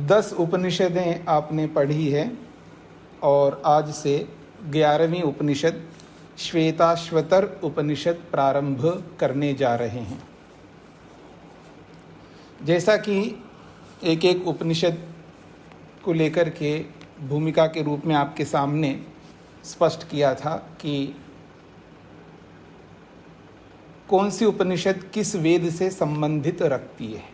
दस उपनिषदें आपने पढ़ी है और आज से 11वीं उपनिषद श्वेताश्वतर उपनिषद प्रारंभ करने जा रहे हैं। जैसा कि एक एक उपनिषद को लेकर के भूमिका के रूप में आपके सामने स्पष्ट किया था कि कौन सी उपनिषद किस वेद से संबंधित रखती है।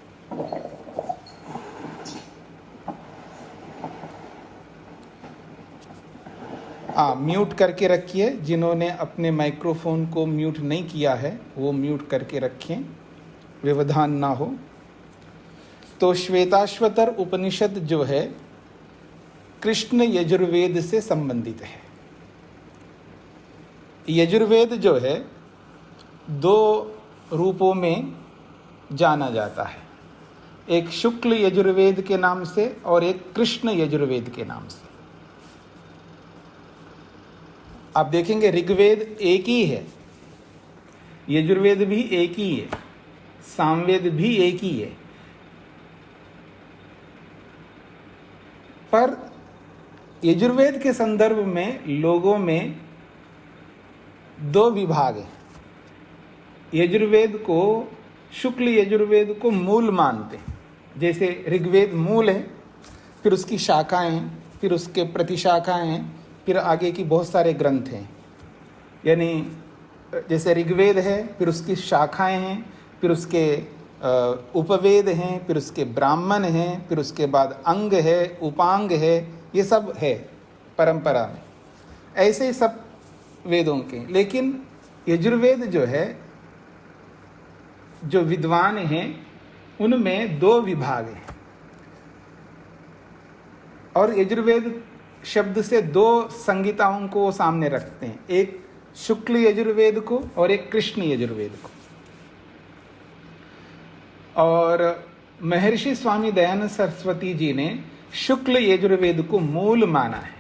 म्यूट करके रखिए। जिन्होंने अपने माइक्रोफोन को म्यूट नहीं किया है वो म्यूट करके रखें, व्यवधान ना हो। तो श्वेताश्वतर उपनिषद जो है कृष्ण यजुर्वेद से संबंधित है। यजुर्वेद जो है दो रूपों में जाना जाता है, एक शुक्ल यजुर्वेद के नाम से और एक कृष्ण यजुर्वेद के नाम से। आप देखेंगे ऋग्वेद एक ही है, यजुर्वेद भी एक ही है, सामवेद भी एक ही है, पर यजुर्वेद के संदर्भ में लोगों में दो विभाग हैं। यजुर्वेद को, शुक्ल यजुर्वेद को मूल मानते हैं। जैसे ऋग्वेद मूल है, फिर उसकी शाखाएं हैं, फिर उसके प्रतिशाखाएं हैं, फिर आगे की बहुत सारे ग्रंथ हैं। यानी जैसे ऋग्वेद है, फिर उसकी शाखाएं हैं, फिर उसके उपवेद हैं, फिर उसके ब्राह्मण हैं, फिर उसके बाद अंग है, उपांग है, ये सब है परंपरा में। ऐसे ही सब वेदों के। लेकिन यजुर्वेद जो है, जो विद्वान हैं उनमें दो विभाग हैं और यजुर्वेद शब्द से दो संहिताओं को वो सामने रखते हैं, एक शुक्ल यजुर्वेद को और एक कृष्ण यजुर्वेद को। और महर्षि स्वामी दयानंद सरस्वती जी ने शुक्ल यजुर्वेद को मूल माना है।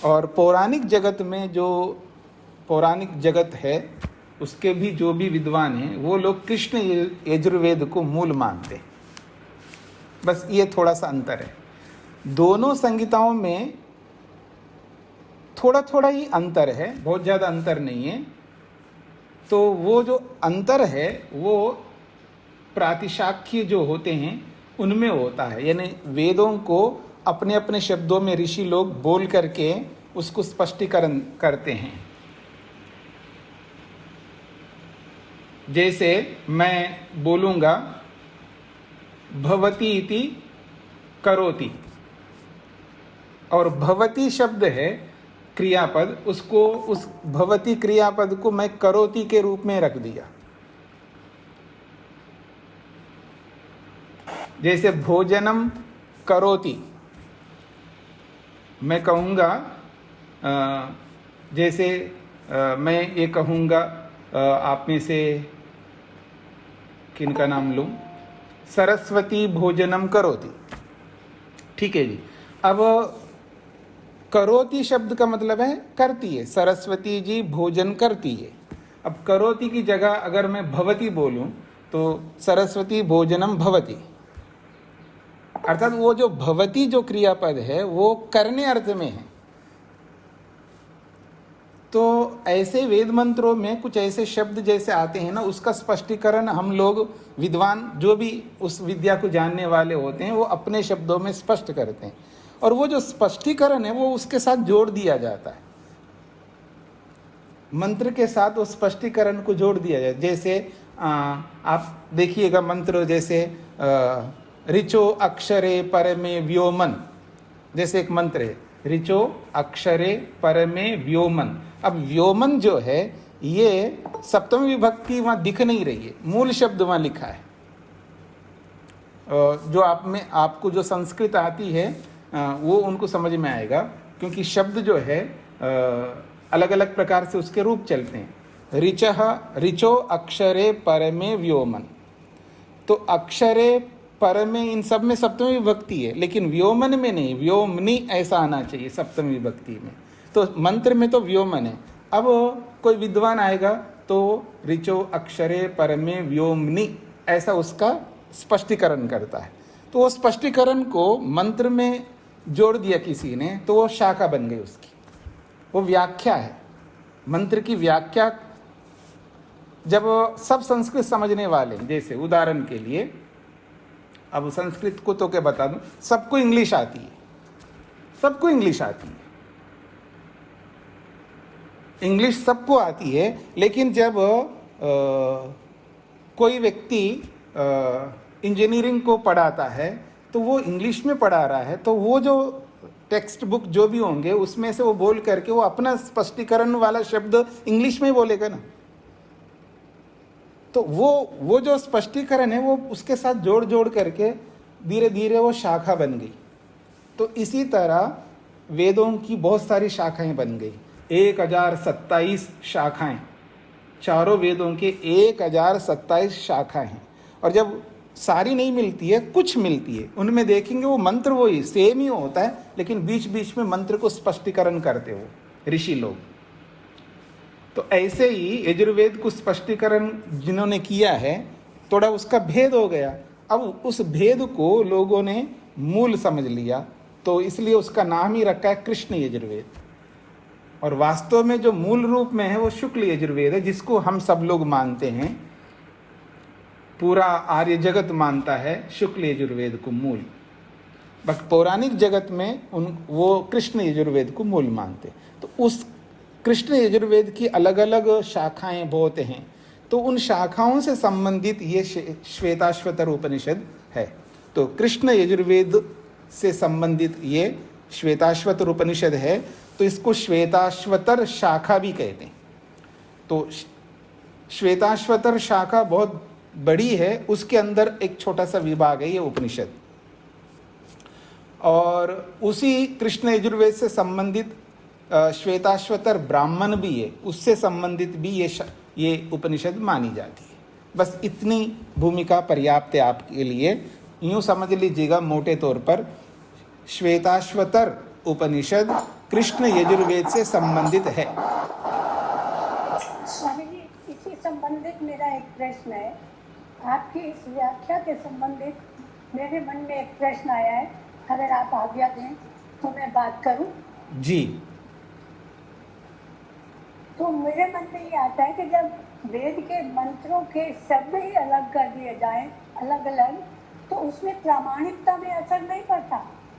और पौराणिक जगत में जो पौराणिक जगत है उसके भी जो भी विद्वान हैं वो लोग कृष्ण यजुर्वेद को मूल मानते हैं। बस ये थोड़ा सा अंतर है। दोनों संहिताओं में थोड़ा थोड़ा ही अंतर है, बहुत ज़्यादा अंतर नहीं है। तो वो जो अंतर है वो प्रातिशाख्य जो होते हैं उनमें होता है। यानी वेदों को अपने अपने शब्दों में ऋषि लोग बोल करके उसको स्पष्टीकरण करते हैं। जैसे मैं बोलूँगा भवती इति करोति, और भवती शब्द है क्रियापद, उसको उस भवती क्रियापद को मैं करोति के रूप में रख दिया। जैसे भोजनम करोति, मैं कहूँगा जैसे मैं ये कहूँगा, आप में से किनका नाम लूँ, सरस्वती भोजनम करोति, ठीक है जी। अब करोति शब्द का मतलब है करती है, सरस्वती जी भोजन करती है। अब करोति की जगह अगर मैं भवती बोलूं तो सरस्वती भोजनम भवती, अर्थात वो जो भवती जो क्रियापद है वो करने अर्थ में है। तो ऐसे वेद मंत्रों में कुछ ऐसे शब्द जैसे आते हैं ना, उसका स्पष्टीकरण हम लोग विद्वान जो भी उस विद्या को जानने वाले होते हैं वो अपने शब्दों में स्पष्ट करते हैं। और वो जो स्पष्टीकरण है वो उसके साथ जोड़ दिया जाता है, मंत्र के साथ वो स्पष्टीकरण को जोड़ दिया जाए। जैसे आप देखिएगा मंत्र जैसे ऋचो अक्षरे परमे व्योमन, जैसे एक मंत्र है ऋचो अक्षरे परमे व्योमन। अब व्योमन जो है ये सप्तमी विभक्ति वहाँ दिख नहीं रही है, मूल शब्द वहाँ लिखा है। जो आपको जो संस्कृत आती है वो उनको समझ में आएगा, क्योंकि शब्द जो है अलग अलग प्रकार से उसके रूप चलते हैं। ऋचो अक्षरे परमे व्योमन, तो अक्षरे परमे इन सब में सप्तमी विभक्ति है, लेकिन व्योमन में नहीं, व्योमनी ऐसा आना चाहिए सप्तमी विभक्ति में। तो मंत्र में तो व्योमन है। अब कोई विद्वान आएगा तो ऋचो अक्षरे परमे व्योमनी ऐसा उसका स्पष्टीकरण करता है। तो वो स्पष्टीकरण को मंत्र में जोड़ दिया किसी ने, तो वो शाखा बन गई उसकी, वो व्याख्या है। मंत्र की व्याख्या जब सब संस्कृत समझने वाले, जैसे उदाहरण के लिए अब संस्कृत को तो क्या बता दूं, सबको इंग्लिश आती है, सबको इंग्लिश आती है, इंग्लिश सबको आती है। लेकिन जब कोई व्यक्ति इंजीनियरिंग को पढ़ाता है तो वो इंग्लिश में पढ़ा रहा है, तो वो जो टेक्स्ट बुक जो भी होंगे उसमें से वो बोल करके वो अपना स्पष्टीकरण वाला शब्द इंग्लिश में ही बोलेगा ना। तो वो जो स्पष्टीकरण है वो उसके साथ जोड़ जोड़ करके धीरे धीरे वो शाखा बन गई। तो इसी तरह वेदों की बहुत सारी शाखाएं बन गई, 1027 शाखाएं, चारों वेदों के 1027 शाखाएं हैं। और जब सारी नहीं मिलती है, कुछ मिलती है, उनमें देखेंगे वो मंत्र वही सेम ही होता है, लेकिन बीच बीच में मंत्र को स्पष्टीकरण करते हो ऋषि लोग। तो ऐसे ही यजुर्वेद को स्पष्टीकरण जिन्होंने किया है, थोड़ा उसका भेद हो गया। अब उस भेद को लोगों ने मूल समझ लिया, तो इसलिए उसका नाम ही रखा है कृष्ण यजुर्वेद। और वास्तव में जो मूल रूप में है वो शुक्ल यजुर्वेद है, जिसको हम सब लोग मानते हैं, पूरा आर्य जगत मानता है शुक्ल यजुर्वेद को मूल। बट पौराणिक जगत में वो कृष्ण यजुर्वेद को मूल मानते। तो उस कृष्ण यजुर्वेद की अलग अलग शाखाएं बहुत हैं, तो उन शाखाओं से संबंधित ये श्वेताश्वतर उपनिषद है। तो कृष्ण यजुर्वेद से संबंधित ये श्वेताश्वतर उपनिषद है, तो इसको श्वेताश्वतर शाखा भी कहते हैं। तो श्वेताश्वतर शाखा बहुत बड़ी है, उसके अंदर एक छोटा सा विभाग है ये उपनिषद। और उसी कृष्ण यजुर्वेद से संबंधित श्वेताश्वतर ब्राह्मण भी है, उससे संबंधित भी ये उपनिषद मानी जाती है। बस इतनी भूमिका पर्याप्त है आपके लिए। यूँ समझ लीजिएगा मोटे तौर पर, श्वेताश्वतर उपनिषद कृष्ण यजुर्वेद से संबंधित है। स्वामी जी, इसी संबंधित मेरा एक प्रश्न है। आपकी इस व्याख्या के संबंधित मेरे मन में एक प्रश्न आया है, अगर आप आज्ञा दें तो मैं बात करूं? जी। तो मेरे मन में ये आता है कि जब वेद के मंत्रों के शब्द ही अलग कर दिए जाएं, अलग अलग, तो उसमें प्रामाणिकता में असर नहीं पड़ता,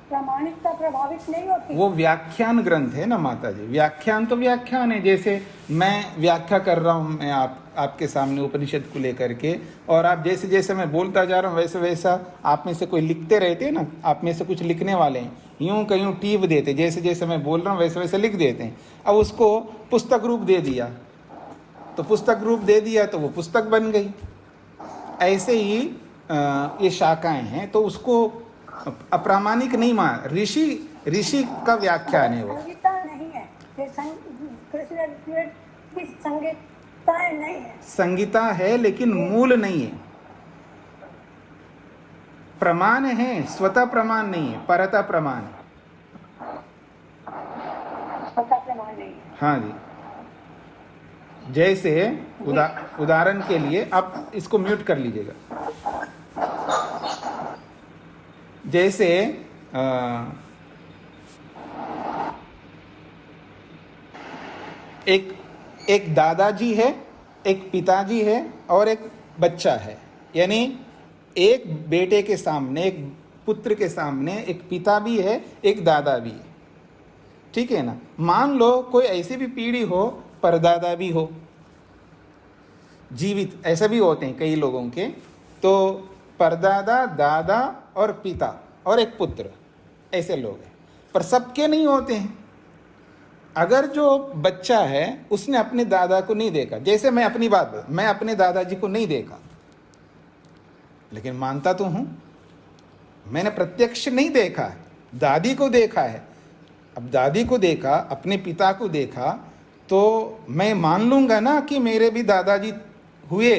प्रामाणिकता प्रभावित नहीं होती। वो व्याख्यान ग्रंथ है ना माता जी, व्याख्यान तो व्याख्यान है। जैसे मैं व्याख्या कर रहा हूँ, मैं आपके सामने उपनिषद को लेकर के, और आप जैसे जैसे मैं बोलता जा रहा हूँ वैसे वैसा आप में से कोई लिखते रहते हैं ना, आप में से कुछ लिखने वाले हैं, यूं कहीं टीप देते, जैसे जैसे मैं बोल रहा हूँ वैसे वैसे लिख देते हैं। अब उसको पुस्तक रूप दे दिया, तो पुस्तक रूप दे दिया तो वो पुस्तक बन गई। ऐसे ही ये शाखाएं हैं, तो उसको अप्रामाणिक नहीं मान, ऋषि का व्याख्यान है वो। संगीता नहीं है, कृष्ण की संगीता नहीं है, संगीता है लेकिन मूल नहीं है। प्रमाण है, स्वतः प्रमाण नहीं है, परता प्रमाण है। स्वतः प्रमाण नहीं है। हाँ जी। जैसे उदाहरण के लिए आप इसको म्यूट कर लीजिएगा। जैसे एक दादाजी है, एक पिताजी है और एक बच्चा है। यानी एक बेटे के सामने, एक पुत्र के सामने एक पिता भी है, एक दादा भी है, ठीक है ना। मान लो कोई ऐसी भी पीढ़ी हो परदादा भी हो जीवित, ऐसे भी होते हैं कई लोगों के। तो परदादा, दादा और पिता और एक पुत्र, ऐसे लोग हैं, पर सबके नहीं होते हैं। अगर जो बच्चा है उसने अपने दादा को नहीं देखा, जैसे मैं अपनी बात, मैं अपने दादाजी को नहीं देखा लेकिन मानता तो हूं, मैंने प्रत्यक्ष नहीं देखा है, दादी को देखा है। अब दादी को देखा, अपने पिता को देखा, तो मैं मान लूंगा ना कि मेरे भी दादाजी हुए,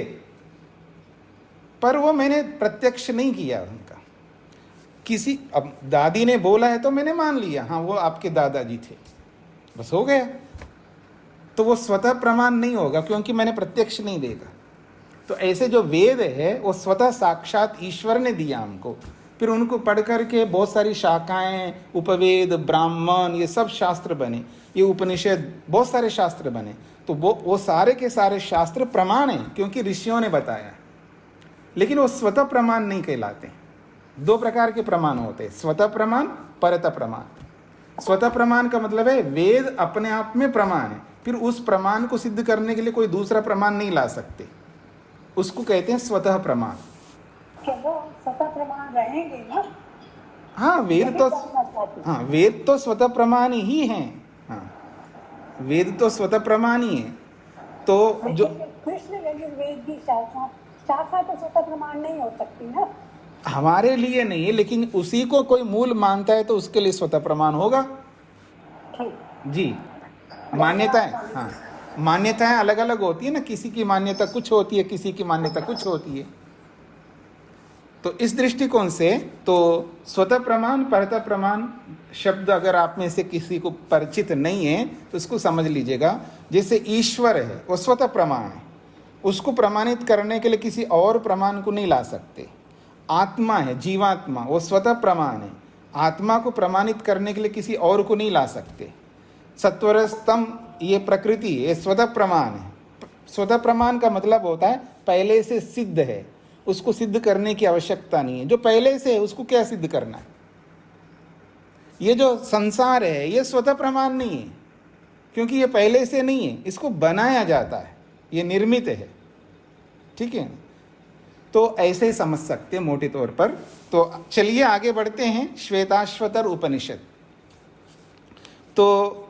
पर वो मैंने प्रत्यक्ष नहीं किया उनका। किसी, अब दादी ने बोला है तो मैंने मान लिया, हाँ वो आपके दादाजी थे, बस हो गया। तो वो स्वतः प्रमाण नहीं होगा क्योंकि मैंने प्रत्यक्ष नहीं देखा। तो ऐसे जो वेद है वो स्वतः साक्षात ईश्वर ने दिया हमको, फिर उनको पढ़ करके बहुत सारी शाखाएं, उपवेद, ब्राह्मण, ये सब शास्त्र बने, ये उपनिषद, बहुत सारे शास्त्र बने। तो वो सारे के सारे शास्त्र प्रमाण हैं क्योंकि ऋषियों ने बताया, लेकिन वो स्वतः प्रमाण नहीं कहलाते। दो प्रकार के प्रमाण होते हैं, स्वतः प्रमाण, परतः प्रमाण। स्वतः प्रमाण का मतलब है वेद अपने आप में प्रमाण है, फिर उस प्रमाण को सिद्ध करने के लिए कोई दूसरा प्रमाण नहीं ला सकते, उसको कहते हैं स्वतः प्रमाण। वो स्वतः प्रमाण रहेंगे ना। हाँ वेद तो, हाँ वेद तो स्वतः प्रमाण ही हैं। हाँ वेद तो स्वतः प्रमाण ही है। तो जो कृष्ण यजुर्वेद की शाखा तो स्वतः प्रमाण नहीं हो सकती ना, हमारे लिए नहीं है, लेकिन उसी को कोई मूल मानता है तो उसके लिए स्वतः प्रमाण होगा जी। मान्यताएं, हाँ मान्यताएं अलग अलग होती है ना, किसी की मान्यता कुछ होती है, किसी की मान्यता कुछ होती है। तो इस दृष्टिकोण से तो स्वतः प्रमाण, परतः प्रमाण शब्द अगर आप में से किसी को परिचित नहीं है तो इसको समझ लीजिएगा। जैसे ईश्वर है वो स्वतः प्रमाण है, उसको प्रमाणित करने के लिए किसी और प्रमाण को नहीं ला सकते। आत्मा है, जीवात्मा, वो स्वतः प्रमाण है, आत्मा को प्रमाणित करने के लिए किसी और को नहीं ला सकते। सत्वर स्तंभ, ये प्रकृति, ये स्वतः प्रमाण है। स्वतः प्रमाण का मतलब होता है पहले से सिद्ध है, उसको सिद्ध करने की आवश्यकता नहीं है। जो पहले से है उसको क्या सिद्ध करना है। ये जो संसार है ये स्वतः प्रमाण नहीं है क्योंकि ये पहले से नहीं है, इसको बनाया जाता है, ये निर्मित है, ठीक है। तो ऐसे ही समझ सकते हैं मोटे तौर पर। तो चलिए आगे बढ़ते हैं। श्वेताश्वतर उपनिषद तो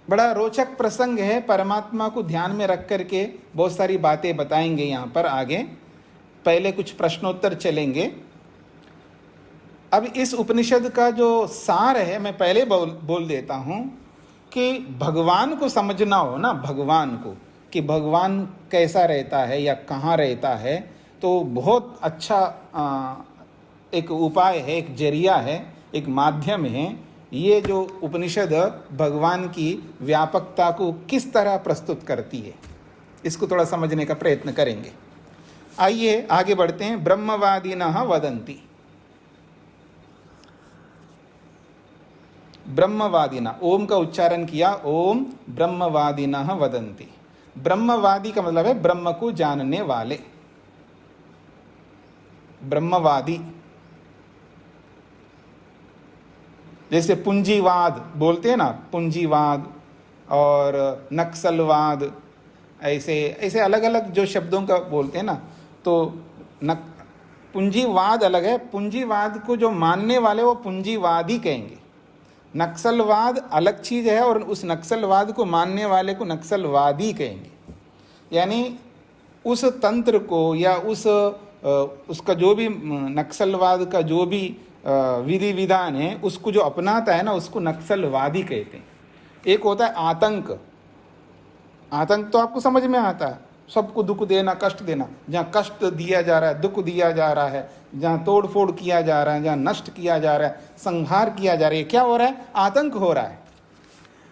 बड़ा रोचक प्रसंग है, परमात्मा को ध्यान में रख करके बहुत सारी बातें बताएंगे यहाँ पर आगे। पहले कुछ प्रश्नोत्तर चलेंगे। अब इस उपनिषद का जो सार है मैं पहले बोल देता हूँ कि भगवान को समझना हो ना, भगवान को, कि भगवान कैसा रहता है या कहाँ रहता है, तो बहुत अच्छा एक उपाय है, एक जरिया है, एक माध्यम है। ये जो उपनिषद भगवान की व्यापकता को किस तरह प्रस्तुत करती है, इसको थोड़ा समझने का प्रयत्न करेंगे। आइए आगे बढ़ते हैं। ब्रह्मवादिनः वदन्ति, ब्रह्मवादिना, ओम का उच्चारण किया, ओम ब्रह्मवादिनः वदन्ति। ब्रह्मवादी का मतलब है ब्रह्म को जानने वाले, ब्रह्मवादी। जैसे पूंजीवाद बोलते हैं ना, पूंजीवाद और नक्सलवाद, ऐसे ऐसे अलग अलग जो शब्दों का बोलते हैं ना, तो पूंजीवाद अलग है, पूंजीवाद को जो मानने वाले वो पूंजीवादी कहेंगे। नक्सलवाद अलग चीज़ है और उस नक्सलवाद को मानने वाले को नक्सलवादी कहेंगे। यानी उस तंत्र को या उसका जो भी नक्सलवाद का जो भी विधि विधान है उसको जो अपनाता है ना, उसको नक्सलवादी कहते हैं। एक होता है आतंक, आतंक तो आपको समझ में आता है, सबको दुख देना, कष्ट देना। जहाँ कष्ट दिया जा रहा है, दुख दिया जा रहा है, जहाँ तोड़ फोड़ किया जा रहा है, जहाँ नष्ट किया जा रहा है, संहार किया जा रहा है, क्या हो रहा है, आतंक हो रहा है।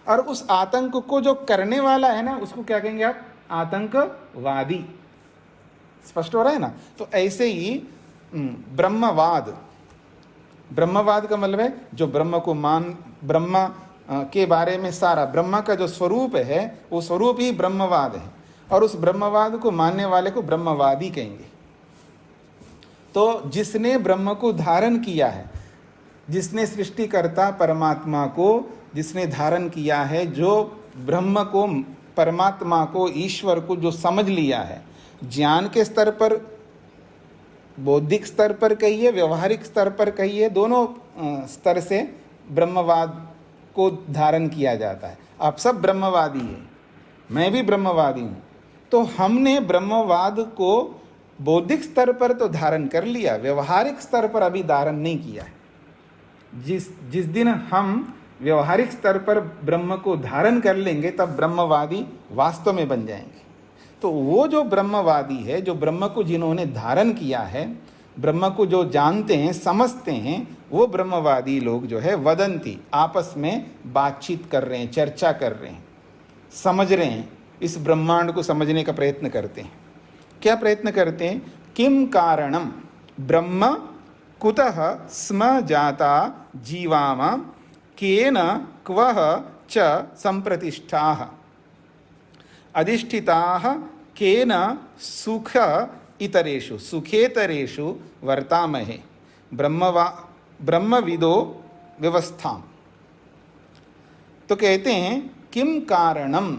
और उस आतंक को जो करने वाला है ना, उसको क्या कहेंगे आप, आतंकवादी। स्पष्ट हो रहा है ना। तो ऐसे ही ब्रह्मवाद, ब्रह्मवाद का मतलब है जो ब्रह्म को ब्रह्म के बारे में सारा, ब्रह्म का जो स्वरूप है वो स्वरूप ही ब्रह्मवाद है, और उस ब्रह्मवाद को मानने वाले को ब्रह्मवादी कहेंगे। तो जिसने ब्रह्म को धारण किया है, जिसने सृष्टिकर्ता परमात्मा को जिसने धारण किया है, जो ब्रह्म को, परमात्मा को, ईश्वर को जो समझ लिया है, ज्ञान के स्तर पर, बौद्धिक स्तर पर कहिए, व्यवहारिक स्तर पर कहिए, दोनों स्तर से ब्रह्मवाद को धारण किया जाता है। आप सब ब्रह्मवादी हैं, मैं भी ब्रह्मवादी हूँ। तो हमने ब्रह्मवाद को बौद्धिक स्तर पर तो धारण कर लिया, व्यवहारिक स्तर पर अभी धारण नहीं किया है। जिस दिन हम व्यवहारिक स्तर पर ब्रह्म को धारण कर लेंगे, तब ब्रह्मवादी वास्तव में बन जाएंगे। तो वो जो ब्रह्मवादी है, जो ब्रह्म को जिन्होंने धारण किया है, ब्रह्म को जो जानते हैं, समझते हैं, वो ब्रह्मवादी लोग जो है वदंती, आपस में बातचीत कर रहे हैं, चर्चा कर रहे हैं, समझ रहे हैं, इस ब्रह्मांड को समझने का प्रयत्न करते हैं। क्या प्रयत्न करते हैं? किम कारणम ब्रह्म कुतः स्म जाता जीवाम केन क्वः च संप्रतिष्ठाः अधिष्ठिताः केन सुख इतरेषु सुखेतरेषु वर्तामहे ब्रह्मविदो व्यवस्थाम। तो कहते हैं किम कारणम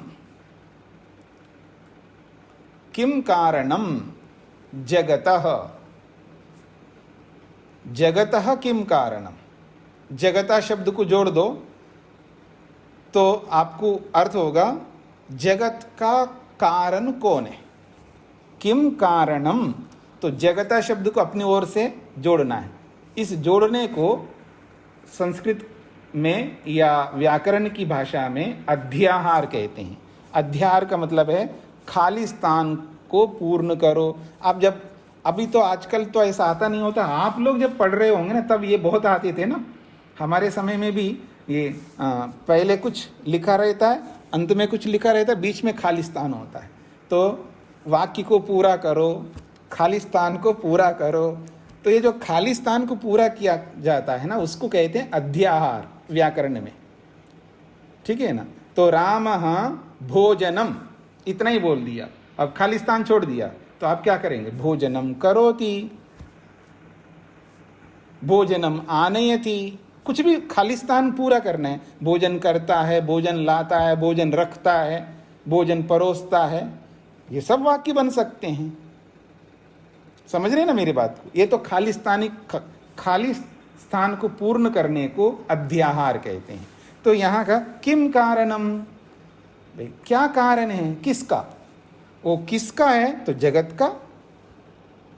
जगतः किम कारणम। जगता शब्द को जोड़ दो तो आपको अर्थ होगा जगत का कारण कौन है। किम कारणम, तो जगता शब्द को अपनी ओर से जोड़ना है। इस जोड़ने को संस्कृत में या व्याकरण की भाषा में अध्याहार कहते हैं। अध्याहार का मतलब है खाली स्थान को पूर्ण करो। आप जब, अभी तो आजकल तो ऐसा आता नहीं होता, आप लोग जब पढ़ रहे होंगे ना तब ये बहुत आते थे ना। हमारे समय में भी ये पहले कुछ लिखा रहता है, अंत में कुछ लिखा रहता है, बीच में खाली स्थान होता है। तो वाक्य को पूरा करो, खाली स्थान को पूरा करो। तो ये जो खाली स्थान को पूरा किया जाता है ना, उसको कहते हैं अध्याहार व्याकरण में। ठीक है ना। तो रामः भोजनम, इतना ही बोल दिया, अब खाली स्थान छोड़ दिया, तो आप क्या करेंगे? भोजनम करोति, भोजनम आनयति, कुछ भी खाली स्थान पूरा करना है। भोजन करता है, भोजन लाता है, भोजन रखता है, भोजन परोसता है, ये सब वाक्य बन सकते हैं। समझ रहे हैं ना मेरी बात को? ये तो खाली स्थान को पूर्ण करने को अध्याहार कहते हैं। तो यहाँ का किम कारणम, भाई क्या कारण है, किसका? वो किसका है? तो जगत का,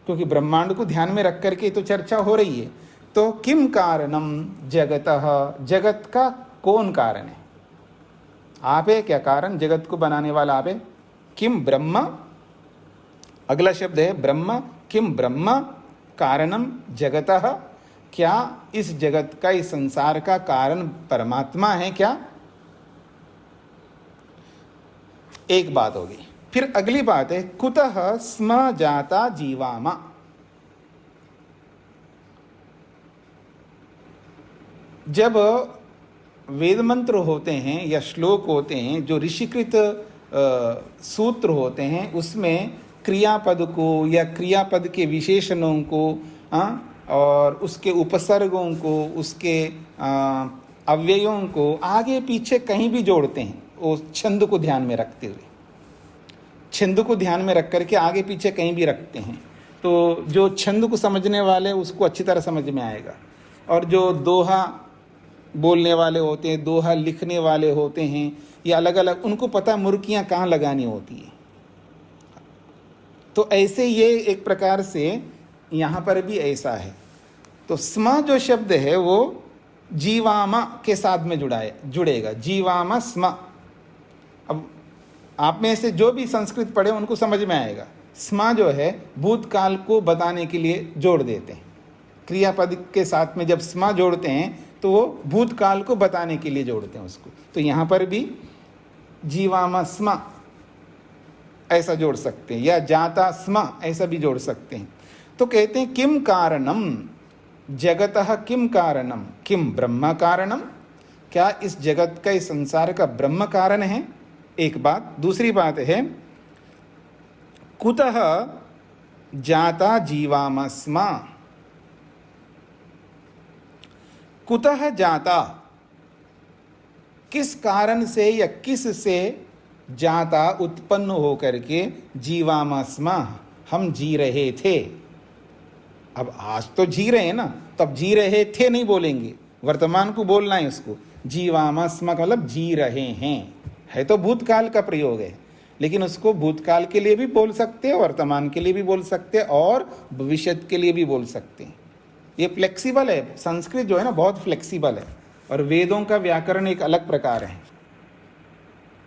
क्योंकि ब्रह्मांड को ध्यान में रख करके तो चर्चा हो रही है। तो किम कारणम जगतः, जगत का कौन कारण है? आप है क्या कारण? जगत को बनाने वाला आप है। किम ब्रह्म, अगला शब्द है ब्रह्म। किम ब्रह्म कारणम जगतः, क्या इस जगत का, इस संसार का कारण परमात्मा है क्या? एक बात होगी। फिर अगली बात है कुतः स्म जाता जीवामा। जब वेद मंत्र होते हैं या श्लोक होते हैं, जो ऋषिकृत सूत्र होते हैं, उसमें क्रियापद को या क्रियापद के विशेषणों को और उसके उपसर्गों को, उसके अव्ययों को आगे पीछे कहीं भी जोड़ते हैं, वो छंद को ध्यान में रखते हुए, छंद को ध्यान में रख करके आगे पीछे कहीं भी रखते हैं। तो जो छंद को समझने वाले उसको अच्छी तरह समझ में आएगा। और जो दोहा बोलने वाले होते हैं, दोहा लिखने वाले होते हैं, ये अलग अलग, उनको पता मुर्कियाँ कहाँ लगानी होती है। तो ऐसे ये एक प्रकार से यहाँ पर भी ऐसा है। तो स्म जो शब्द है वो जीवामा के साथ में जुड़ेगा, जीवामा स्म। अब आप में से जो भी संस्कृत पढ़े उनको समझ में आएगा। स्म जो है भूतकाल को बताने के लिए जोड़ देते हैं। क्रियापद के साथ में जब स्म जोड़ते हैं तो वो भूतकाल को बताने के लिए जोड़ते हैं उसको। तो यहाँ पर भी जीवामा स्म ऐसा जोड़ सकते हैं, या जाता स्म ऐसा भी जोड़ सकते हैं। तो कहते हैं किम कारणम जगतः, किम कारणम, किम ब्रह्म कारणम, क्या इस जगत का, इस संसार का ब्रह्म कारण है? एक बात। दूसरी बात है कुतः जाता जीवामस्म। कुतः जाता, किस कारण से या किस से जाता उत्पन्न होकर के जीवामस्म, हम जी रहे थे। अब आज तो जी रहे हैं ना, तब जी रहे थे नहीं बोलेंगे, वर्तमान को बोलना है उसको। जीवामस्म का मतलब जी रहे हैं, है तो भूतकाल का प्रयोग है, लेकिन उसको भूतकाल के लिए भी बोल सकते हैं, वर्तमान के लिए भी बोल सकते हैं और भविष्य के लिए भी बोल सकते हैं। ये फ्लेक्सिबल है, संस्कृत जो है ना बहुत फ्लेक्सिबल है, और वेदों का व्याकरण एक अलग प्रकार है।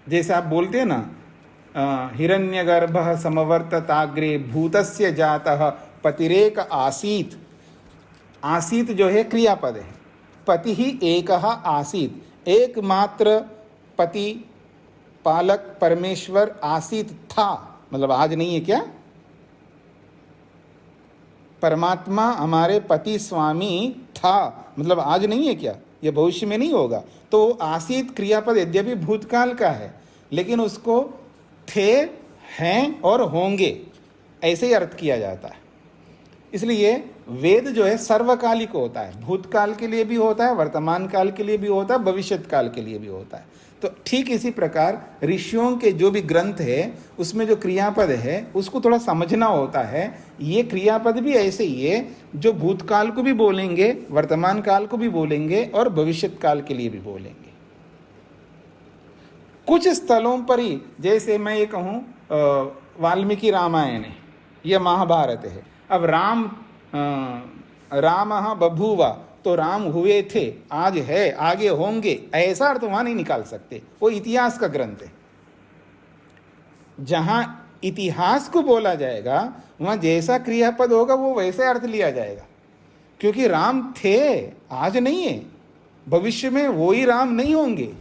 जैसे आप बोलते हैं ना, हिरण्यगर्भः समवर्तताग्रे भूतस्य जातः पतिरेक आसीत। आसीत जो है क्रियापद है, पति ही एकः आसीत, एकमात्र पति पालक परमेश्वर आसीत था, मतलब आज नहीं है क्या? परमात्मा हमारे पति स्वामी था, मतलब आज नहीं है क्या? ये भविष्य में नहीं होगा। तो आसीत क्रियापद यद्यपि भूतकाल का है, लेकिन उसको थे, हैं और होंगे ऐसे ही अर्थ किया जाता है। इसलिए वेद जो है सर्वकालिक होता है, भूतकाल के लिए भी होता है, वर्तमान काल के लिए भी होता है, भविष्यत काल के लिए भी होता है। तो ठीक इसी प्रकार ऋषियों के जो भी ग्रंथ है उसमें जो क्रियापद है उसको थोड़ा समझना होता है। ये क्रियापद भी ऐसे ही है जो भूतकाल को भी बोलेंगे, वर्तमान काल को भी बोलेंगे और भविष्यत काल के लिए भी बोलेंगे। कुछ स्थलों पर ही, जैसे मैं ये कहूँ वाल्मीकि रामायण है, यह महाभारत है। अब रामः बभूव, तो राम हुए थे, आज है, आगे होंगे, ऐसा अर्थ वहां नहीं निकाल सकते। वो इतिहास का ग्रंथ है। जहां इतिहास को बोला जाएगा वहां जैसा क्रियापद होगा वो वैसे अर्थ लिया जाएगा, क्योंकि राम थे, आज नहीं है, भविष्य में वो ही राम नहीं होंगे।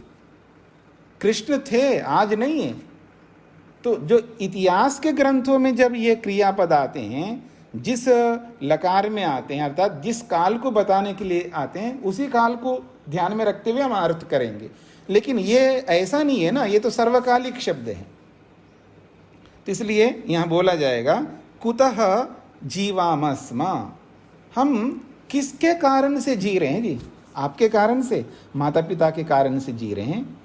कृष्ण थे, आज नहीं है। तो जो इतिहास के ग्रंथों में जब ये क्रियापद आते हैं, जिस लकार में आते हैं, अर्थात जिस काल को बताने के लिए आते हैं, उसी काल को ध्यान में रखते हुए हम अर्थ करेंगे। लेकिन ये ऐसा नहीं है ना, ये तो सर्वकालिक शब्द है। तो इसलिए यहां बोला जाएगा कुतः जीवामस्म, हम किसके कारण से जी रहे हैं जी? आपके कारण से, माता पिता के कारण से जी रहे हैं,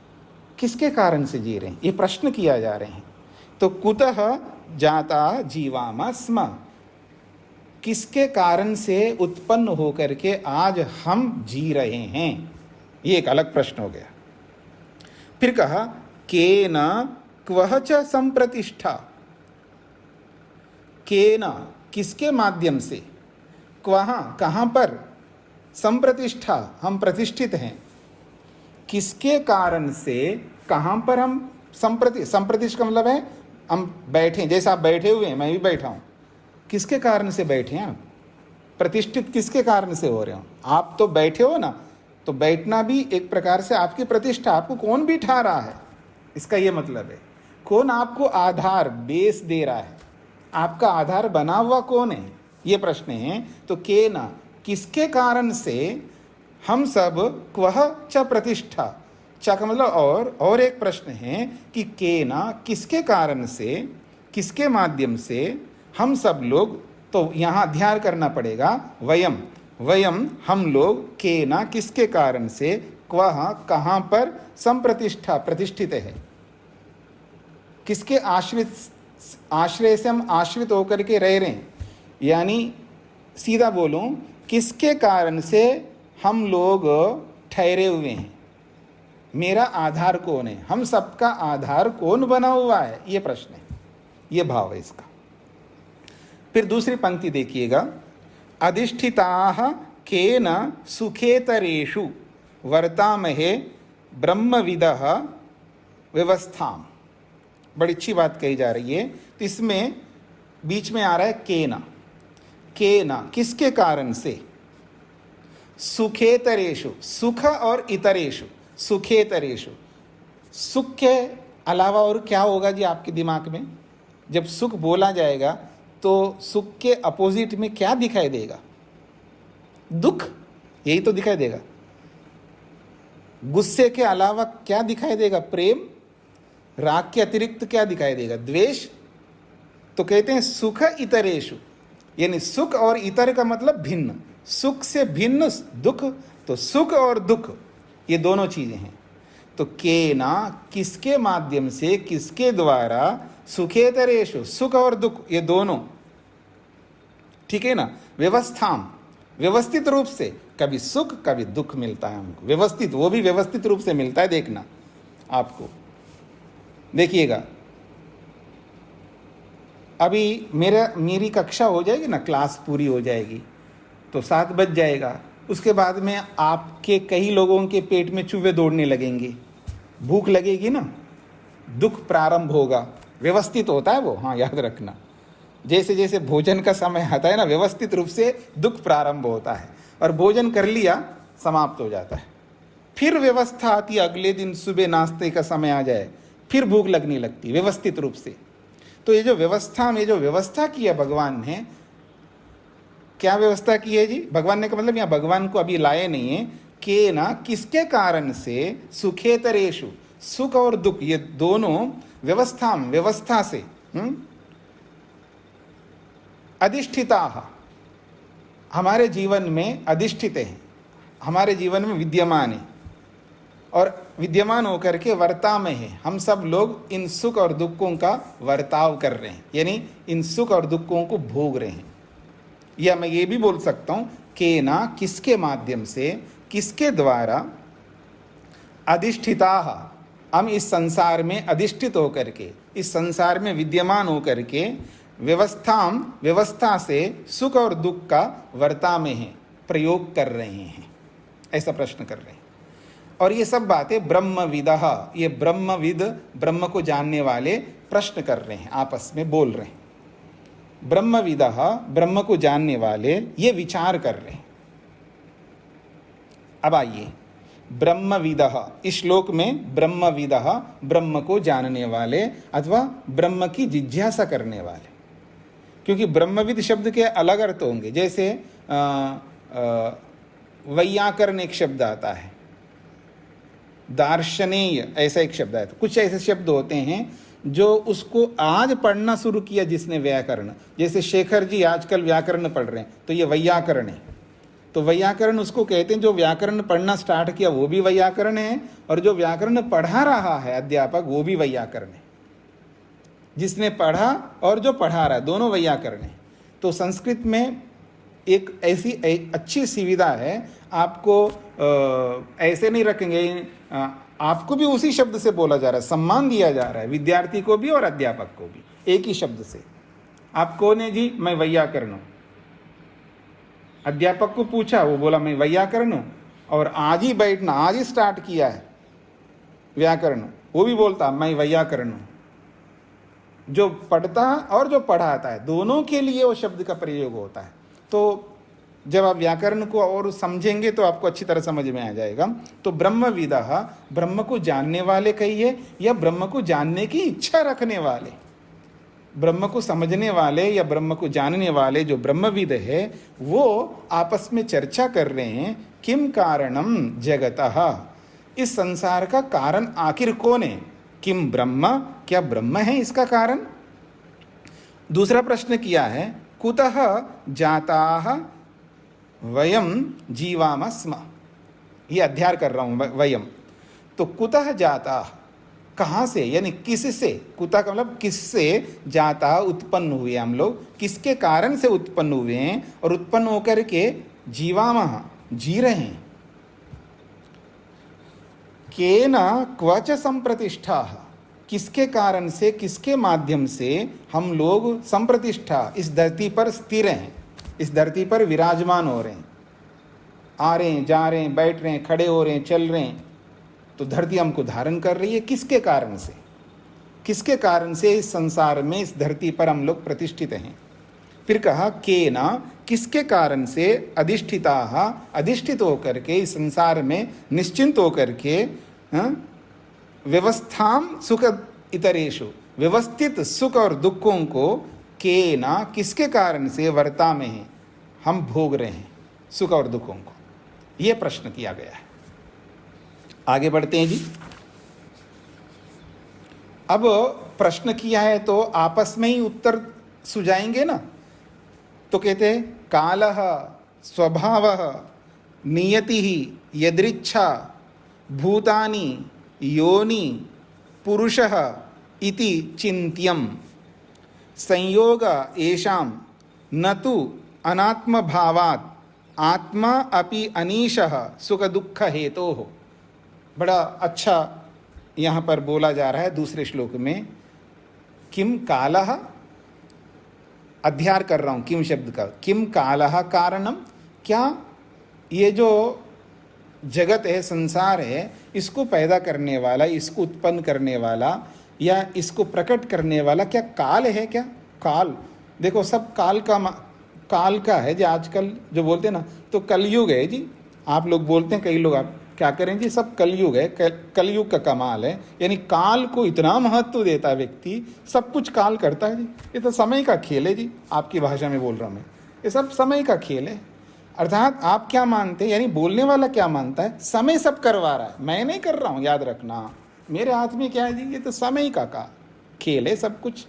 किसके कारण से जी रहे हैं, ये प्रश्न किया जा रहे हैं। तो कुतः जाता जीवामस्म, किसके कारण से उत्पन्न होकर के आज हम जी रहे हैं, ये एक अलग प्रश्न हो गया। फिर कहा केन क्वः च संप्रतिष्ठा, केन किसके माध्यम से, क्वः कहां पर, संप्रतिष्ठा हम प्रतिष्ठित हैं, किसके कारण से कहां पर हम संप्रतिष्ठा का मतलब है हम बैठे, जैसे आप बैठे हुए हैं, मैं भी बैठा हूं, किसके कारण से बैठे हैं आप? प्रतिष्ठित किसके कारण से हो रहे हो? आप तो बैठे हो ना, तो बैठना भी एक प्रकार से आपकी प्रतिष्ठा, आपको कौन बिठा रहा है, इसका ये मतलब है। कौन आपको आधार, बेस दे रहा है, आपका आधार बना हुआ कौन है, ये प्रश्न है। तो केना किसके कारण से हम सब, क्वः च प्रतिष्ठा, च का मतलब और एक प्रश्न है कि केना किसके कारण से, किसके माध्यम से हम सब लोग, तो यहाँ ध्यान करना पड़ेगा, वयम, वयम हम लोग, केना किसके कारण से, क्वः कहाँ पर, संप्रतिष्ठा प्रतिष्ठित है, किसके आश्रय से हम आश्रित होकर के रह रहे हैं। यानी सीधा बोलूं, किसके कारण से हम लोग ठहरे हुए हैं, मेरा आधार कौन है, हम सबका आधार कौन बना हुआ है, ये प्रश्न है, ये भाव है इसका। फिर दूसरी पंक्ति देखिएगा, अधिष्ठिताः केन सुखेतरेषु वर्तामहे ब्रह्मविदः व्यवस्थाम। बड़ी अच्छी बात कही जा रही है। तो इसमें बीच में आ रहा है केना, केना किसके कारण से, सुखेतरेषु, सुख और इतरेषु, सुखेतरेषु, सुख के अलावा और क्या होगा जी आपके दिमाग में? जब सुख बोला जाएगा तो सुख के अपोजिट में क्या दिखाई देगा? दुख, यही तो दिखाई देगा। गुस्से के अलावा क्या दिखाई देगा? प्रेम। राग के अतिरिक्त क्या दिखाई देगा? द्वेष। तो कहते हैं सुख इतरेषु, यानी सुख और इतर का मतलब भिन्न, सुख से भिन्न दुख, तो सुख और दुख ये दोनों चीजें हैं। तो केना किसके माध्यम से, किसके द्वारा, सुखेतरेषु सुख और दुख ये दोनों, ठीक है ना, व्यवस्थाम व्यवस्थित रूप से, कभी सुख कभी दुख मिलता है हमको, व्यवस्थित, वो भी व्यवस्थित रूप से मिलता है। देखना आपको, देखिएगा अभी मेरी कक्षा हो जाएगी ना, क्लास पूरी हो जाएगी तो 7 बज जाएगा, उसके बाद में आपके कई लोगों के पेट में चूहे दौड़ने लगेंगे, भूख लगेगी ना, दुख प्रारंभ होगा। व्यवस्थित होता है वो, हाँ याद रखना, जैसे जैसे भोजन का समय आता है ना, व्यवस्थित रूप से दुख प्रारंभ होता है, और भोजन कर लिया समाप्त हो जाता है। फिर व्यवस्था आती है, अगले दिन सुबह नाश्ते का समय आ जाए, फिर भूख लगने लगती व्यवस्थित रूप से। तो ये जो व्यवस्था में जो व्यवस्था की है भगवान ने, क्या व्यवस्था की है जी भगवान ने, का मतलब यहाँ भगवान को अभी लाए नहीं है, के ना किसके कारण से, सुखेतरेषु सुख और दुख ये दोनों व्यवस्था से अधिष्ठिता, हमारे जीवन में अधिष्ठित हैं, हमारे जीवन में विद्यमान है, और विद्यमान होकर के वर्ता में है। हम सब लोग इन सुख और दुखों का वर्ताव कर रहे हैं, यानी इन सुख और दुखों को भोग रहे हैं। या मैं ये भी बोल सकता हूँ कि ना किसके माध्यम से, किसके द्वारा, अधिष्ठिता, हम इस संसार में अधिष्ठित होकर के, इस संसार में विद्यमान होकर के व्यवस्था से सुख और दुख का वर्ता में है, प्रयोग कर रहे हैं, ऐसा प्रश्न कर रहे हैं। और ये सब बातें ब्रह्मविदः, ये ब्रह्मविद, ब्रह्म को जानने वाले प्रश्न कर रहे हैं, आपस में बोल रहे हैं। ब्रह्मविदः, ब्रह्म को जानने वाले ये विचार कर रहे हैं। अब आइए, ब्रह्मविदः, इस श्लोक में ब्रह्मविदः ब्रह्म को जानने वाले अथवा ब्रह्म की जिज्ञासा करने वाले, क्योंकि ब्रह्मविद शब्द के अलग अर्थ होंगे। जैसे वैयाकरण एक शब्द आता है, दार्शनीय ऐसा एक शब्द है, तो कुछ ऐसे शब्द होते हैं जो उसको आज पढ़ना शुरू किया जिसने व्याकरण, जैसे शेखर जी आजकल व्याकरण पढ़ रहे हैं तो ये वैयाकरण है। तो वैयाकरण उसको कहते हैं, जो व्याकरण पढ़ना स्टार्ट किया वो भी वैयाकरण है, और जो व्याकरण पढ़ा रहा है अध्यापक वो भी वैयाकरण है। जिसने पढ़ा और जो पढ़ा रहा है दोनों वैयाकरण है। तो संस्कृत में एक ऐसी अच्छी सुविधा है, आपको ऐसे नहीं रखेंगे, आपको भी उसी शब्द से बोला जा रहा है, सम्मान दिया जा रहा है विद्यार्थी को भी और अध्यापक को भी, एक ही शब्द से। आप कौन है जी? मैं वैयाकरण हूँ। अध्यापक को पूछा, वो बोला मैं वैयाकरण हूँ, और आज ही बैठना, आज ही स्टार्ट किया है व्याकरण, वो भी बोलता मैं वैयाकरण हूँ। जो पढ़ता और जो पढ़ाता है दोनों के लिए वो शब्द का प्रयोग होता है। तो जब आप व्याकरण को और समझेंगे तो आपको अच्छी तरह समझ में आ जाएगा। तो ब्रह्मविदः, ब्रह्म को जानने वाले कहिए या ब्रह्म को जानने की इच्छा रखने वाले, ब्रह्म को समझने वाले या ब्रह्म को जानने वाले जो ब्रह्मविद है वो आपस में चर्चा कर रहे हैं, किम कारणम जगतः, इस संसार का कारण आखिर कौन है? किम ब्रह्म, क्या ब्रह्म है इसका कारण? दूसरा प्रश्न किया है, कुतः जाताः वयम जीवाम स्म, ये अध्याय कर रहा हूँ वयम। तो कुतः जाता, कहाँ से, यानी किससे, कुतः का मतलब किससे, जाता उत्पन्न हुए हम लोग, किसके कारण से उत्पन्न हुए हैं, और उत्पन्न होकर के जीवामः जी रहे हैं। केन क्वच संप्रतिष्ठा, किसके कारण से, किसके माध्यम से हम लोग संप्रतिष्ठा, इस धरती पर स्थिर हैं, इस धरती पर विराजमान हो रहे हैं, आ रहे हैं, जा रहे हैं, बैठ रहे हैं, खड़े हो रहे हैं, चल रहे हैं। तो धरती हमको धारण कर रही है, किसके कारण से, किसके कारण से इस संसार में, इस धरती पर हम लोग प्रतिष्ठित हैं। फिर कहा केना, किसके कारण से, अधिष्ठिताः, अधिष्ठित होकर के इस संसार में निश्चिंत होकर के, व्यवस्थाम सुख इतरेषु, व्यवस्थित सुख और दुखों को, केना किसके कारण से, वर्ता में है, हम भोग रहे हैं सुख और दुखों को। यह प्रश्न किया गया है। आगे बढ़ते हैं जी। अब प्रश्न किया है तो आपस में ही उत्तर सुझाएंगे ना, तो कहते हैं कालः स्वभावः नियतिः यदृच्छा भूतानि योनि पुरुषः इति चिन्त्यम् संयोग येषां न तु अनात्म भावात् आत्मा अपि अनीशः सुख दुख हेतोः। बड़ा अच्छा यहाँ पर बोला जा रहा है दूसरे श्लोक में, किम कालः, अध्यार कर रहा हूँ किम शब्द का, किम कालः कारणम, क्या ये जो जगत है, संसार है, इसको पैदा करने वाला, इसको उत्पन्न करने वाला या इसको प्रकट करने वाला क्या काल है? क्या काल, देखो सब काल का है जो आजकल जो बोलते हैं ना, तो कलयुग है जी। आप लोग बोलते हैं, कई लोग, आप क्या करें जी, सब कलयुग है, कलयुग का कमाल है। यानी काल को इतना महत्व देता है व्यक्ति, सब कुछ काल करता है जी। ये तो समय का खेल है जी, आपकी भाषा में बोल रहा हूँ मैं, ये सब समय का खेल है। अर्थात आप क्या मानते हैं, यानी बोलने वाला क्या मानता है, समय सब करवा रहा है, मैं नहीं कर रहा हूँ, याद रखना, मेरे हाथ में क्या है जी, ये तो समय का खेल है। सब कुछ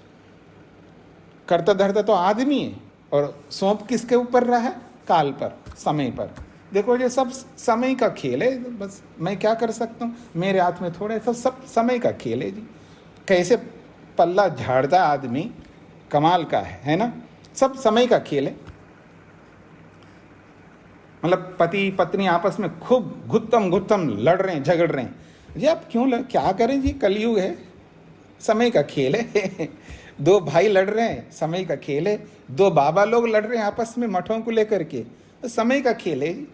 करता धरता तो आदमी है, और सौंप किसके ऊपर रहा है, काल पर, समय पर। देखो ये सब समय का खेल है, बस मैं क्या कर सकता हूँ, मेरे हाथ में थोड़ा, सब समय का खेल है जी। कैसे पल्ला झाड़ता आदमी, कमाल का है ना, सब समय का खेल है। मतलब पति पत्नी आपस में खूब गुत्तम लड़ रहे हैं, झगड़ रहे हैं जी, आप क्यों क्या करें जी, कलयुग है, समय का खेल है। दो भाई लड़ रहे हैं, समय का खेल है। दो बाबा लोग लड़ रहे हैं आपस में मठों को लेकर के, तो समय का खेल है जी।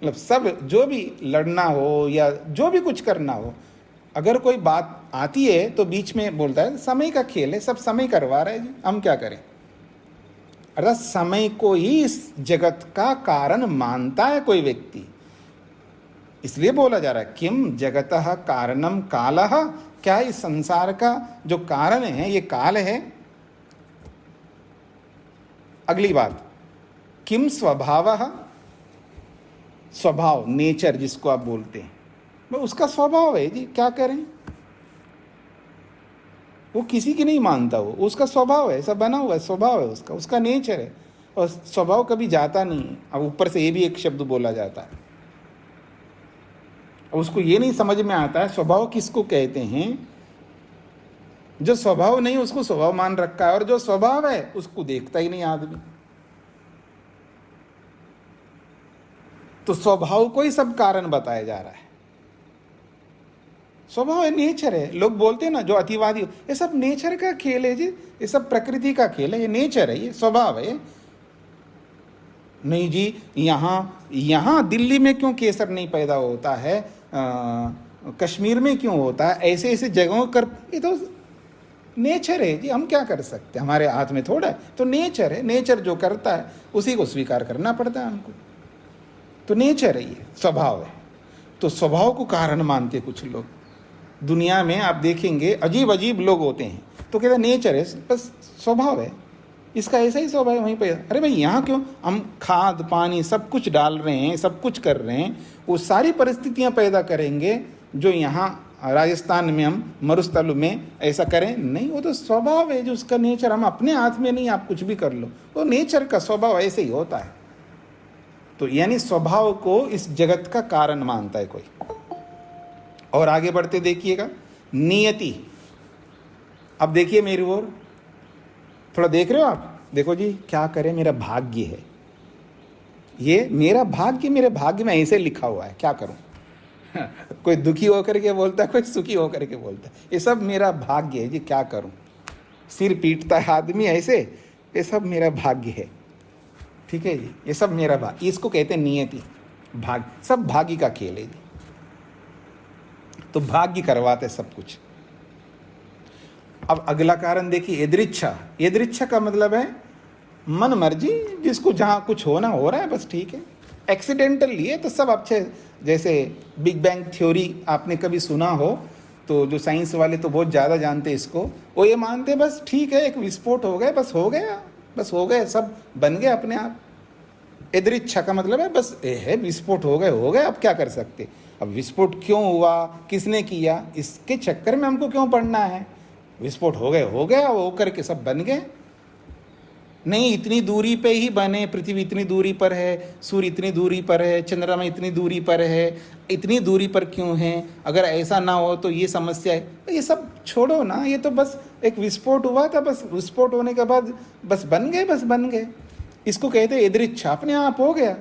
मतलब सब जो भी लड़ना हो या जो भी कुछ करना हो, अगर कोई बात आती है तो बीच में बोलता है समय का खेल है, सब समय करवा रहा है जी, हम क्या करें। अर्थात समय को ही इस जगत का कारण मानता है कोई व्यक्ति, इसलिए बोला जा रहा है किम जगतः कारणम कालः, क्या इस संसार का जो कारण है ये काल है। अगली बात, किम स्वभावः, स्वभाव, नेचर जिसको आप बोलते हैं, वो उसका स्वभाव है जी, क्या करें, वो किसी की नहीं मानता, वो उसका स्वभाव है, ऐसा बना हुआ है, स्वभाव है उसका, उसका नेचर है, और स्वभाव कभी जाता नहीं है। अब ऊपर से ये भी एक शब्द बोला जाता है, और उसको ये नहीं समझ में आता है स्वभाव किसको कहते हैं। जो स्वभाव नहीं उसको स्वभाव मान रखा है, और जो स्वभाव है उसको देखता ही नहीं आदमी। तो स्वभाव को ही सब कारण बताया जा रहा है। स्वभाव है, नेचर है। लोग बोलते हैं ना जो अतिवादी, ये सब नेचर का खेल है जी, ये सब प्रकृति का खेल है, ये नेचर है, ये स्वभाव है। नहीं जी, यहाँ दिल्ली में क्यों केसर नहीं पैदा होता है, कश्मीर में क्यों होता है, ऐसे ऐसे जगहों कर, ये तो नेचर है जी, हम क्या कर सकते हैं, हमारे हाथ में थोड़ा है। तो नेचर है, नेचर जो करता है उसी को स्वीकार करना पड़ता है हमको। तो नेचर है, ये स्वभाव है। तो स्वभाव को कारण मानते कुछ लोग दुनिया में, आप देखेंगे अजीब अजीब लोग होते हैं, तो कहते हैं नेचर है, बस स्वभाव है, इसका ऐसा ही स्वभाव है वहीं पे। अरे भाई यहाँ क्यों, हम खाद पानी सब कुछ डाल रहे हैं, सब कुछ कर रहे हैं, वो सारी परिस्थितियाँ पैदा करेंगे जो यहाँ राजस्थान में हम मरुस्थल में ऐसा करें नहीं, वो तो स्वभाव है जो उसका नेचर, हम अपने हाथ में नहीं, आप कुछ भी कर लो, वो नेचर का स्वभाव ऐसे ही होता है। तो यानी स्वभाव को इस जगत का कारण मानता है कोई। और आगे बढ़ते देखिएगा, नियति। अब देखिए मेरी ओर, थोड़ा देख रहे हो आप, देखो जी क्या करें, मेरा भाग्य है, ये मेरा भाग्य, मेरे भाग्य में ऐसे लिखा हुआ है, क्या करूं। कोई दुखी होकर के बोलता है, कोई सुखी होकर के बोलता है, ये सब मेरा भाग्य है जी, क्या करूं। सिर पीटता है आदमी ऐसे, ये सब मेरा भाग्य है, ठीक है जी, ये सब मेरा भाग्य, इसको कहते हैं नियति, भाग्य, सब भाग्य का खेल है जी। तो भाग्य करवाते सब कुछ। अब अगला कारण देखिए, यदृच्छा। यदृच्छा का मतलब है मन मर्जी, जिसको जहाँ कुछ होना हो रहा है, बस ठीक है। एक्सीडेंटल लिए तो सब अच्छे, जैसे बिग बैंग थ्योरी आपने कभी सुना हो, तो जो साइंस वाले तो बहुत ज़्यादा जानते हैं इसको, वो ये मानते बस ठीक है, एक विस्फोट हो गया, बस हो गया, बस हो गए, सब बन गए अपने आप। यदृच्छा का मतलब है बस ये है, विस्फोट हो गए, अब क्या कर सकते। अब विस्फोट क्यों हुआ, किसने किया, इसके चक्कर में हमको क्यों पड़ना है। विस्फोट हो गया, वो करके सब बन गए। नहीं इतनी दूरी पे ही बने, पृथ्वी इतनी दूरी पर है, सूर्य इतनी दूरी पर है, चंद्रमा इतनी दूरी पर है, इतनी दूरी पर क्यों है, अगर ऐसा ना हो तो ये समस्या है। ये सब छोड़ो ना, ये तो बस एक विस्फोट हुआ था, बस विस्फोट होने के बाद बस बन गए। इसको कहते हैं यदृच्छा, अपने आप हो गया।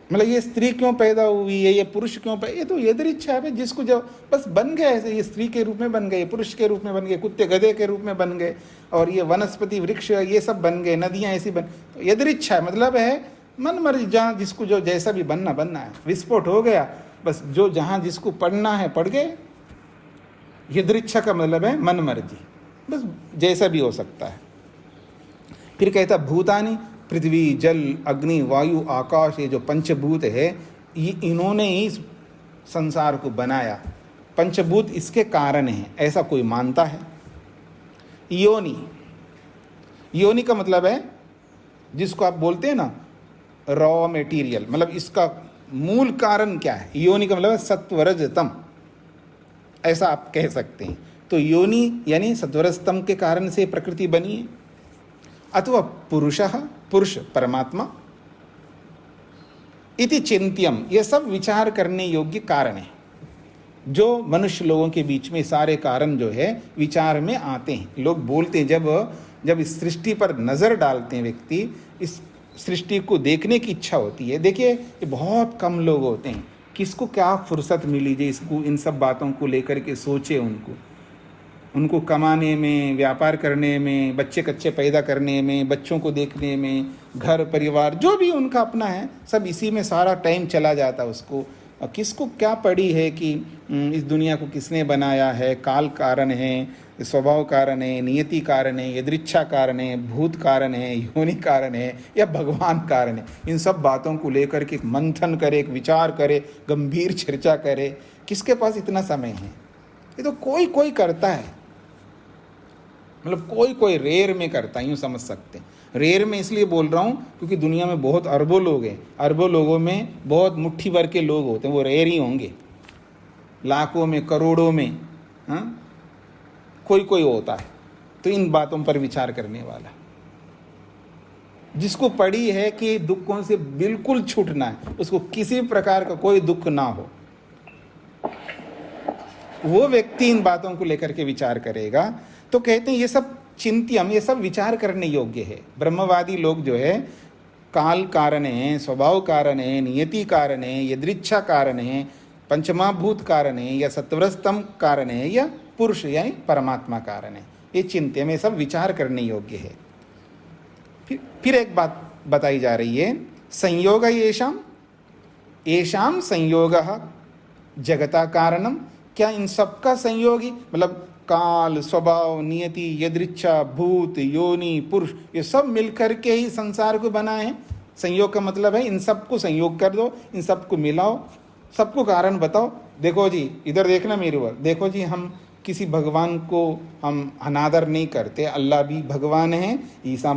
मतलब ये स्त्री क्यों पैदा हुई है, ये पुरुष क्यों पैदा, ये तो यदृच्छा है, जिसको जब बस बन गया ऐसे, ये स्त्री के रूप में बन गए, पुरुष के रूप में बन गए, कुत्ते गधे के रूप में बन गए, और ये वनस्पति वृक्ष ये सब बन गए, नदियां ऐसी बन, तो यदृच्छा मतलब है मन मर्जी, जहाँ जिसको जो जैसा भी बनना है। विस्फोट हो गया, बस जो जहाँ जिसको पढ़ना है पढ़ गए। यदृच्छा का मतलब है मन मर्जी, बस जैसा भी हो सकता है। फिर कहता भूतानि, पृथ्वी जल अग्नि वायु आकाश, ये जो पंचभूत है, ये इन्होंने ही संसार को बनाया। पंचभूत इसके कारण है, ऐसा कोई मानता है। योनि, योनि का मतलब है जिसको आप बोलते हैं ना रॉ मेटीरियल, मतलब इसका मूल कारण क्या है। योनि का मतलब है सत्वरजतम, ऐसा आप कह सकते हैं। तो योनि यानी सत्वरजतम के कारण से प्रकृति बनी है। अथवा पुरुषः, पुरुष परमात्मा, इति चिंत्यम, ये सब विचार करने योग्य कारण है। जो मनुष्य लोगों के बीच में सारे कारण जो है विचार में आते हैं। लोग बोलते हैं, जब इस सृष्टि पर नज़र डालते हैं व्यक्ति, इस सृष्टि को देखने की इच्छा होती है। देखिए ये बहुत कम लोग होते हैं, किसको क्या फुर्सत मिली जे इसको इन सब बातों को लेकर के सोचे। उनको कमाने में, व्यापार करने में, बच्चे कच्चे पैदा करने में, बच्चों को देखने में, घर परिवार जो भी उनका अपना है, सब इसी में सारा टाइम चला जाता है उसको। किसको क्या पड़ी है कि इस दुनिया को किसने बनाया है, काल कारण है, स्वभाव कारण है, नियति कारण है, यदृच्छा कारण है, भूत कारण है, योनि कारण है, या भगवान कारण है। इन सब बातों को लेकर के एक मंथन करे, एक विचार करे, गंभीर चर्चा करे। किसके पास इतना समय है? ये तो कोई कोई करता है, मतलब कोई कोई रेयर में करता है, यूँ समझ सकते हैं। रेयर में इसलिए बोल रहा हूँ क्योंकि दुनिया में बहुत अरबों लोग हैं, अरबों लोगों में बहुत मुट्ठी भर के लोग होते हैं, वो रेयर ही होंगे। लाखों में, करोड़ों में, हाँ, कोई कोई होता है। तो इन बातों पर विचार करने वाला, जिसको पड़ी है कि दुखों से बिल्कुल छूटना है, उसको किसी प्रकार का कोई दुख ना हो, वो व्यक्ति इन बातों को लेकर के विचार करेगा। तो कहते हैं ये सब चिंत्यम, ये सब विचार करने योग्य है। ब्रह्मवादी लोग जो है काल कारण है, स्वभाव कारण है, नियति कारण है, यदृच्छा कारण है, पंचमाभूत कारण है, या सत्वरस्तम कारण है, या पुरुष यानी परमात्मा कारण है। ये चिंत्य में सब विचार करने योग्य है। फिर एक बात बताई जा रही है, संयोग येषाम संयोग जगता कारणम, क्या इन सबका संयोगी, मतलब काल, स्वभाव, नियति, यदृच्छा, भूत, योनि, पुरुष, ये सब मिलकर के ही संसार को बनाए हैं। संयोग का मतलब है इन सबको संयोग कर दो, इन सबको मिलाओ, सबको कारण बताओ। देखो जी, इधर देखना मेरे ओर, देखो जी, हम किसी भगवान को हम अनादर नहीं करते। अल्लाह भी भगवान है, ईसा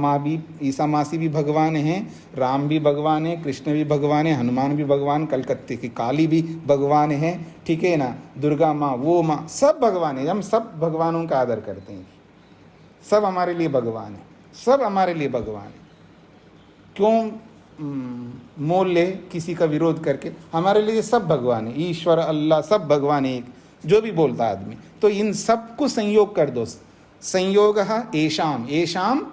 मासी भी भगवान है, राम भी भगवान है, कृष्ण भी भगवान है, हनुमान भी भगवान, कलकत्ते की काली भी भगवान है, ठीक है ना, दुर्गा माँ, वो माँ, सब भगवान है। हम सब भगवानों का आदर करते हैं, सब हमारे लिए भगवान है, सब हमारे लिए भगवान है। क्यों मोल ले किसी का विरोध करके? हमारे लिए सब भगवान है, ईश्वर अल्लाह सब भगवान है, जो भी बोलता आदमी। तो इन सब को संयोग कर दो। संयोग येषाम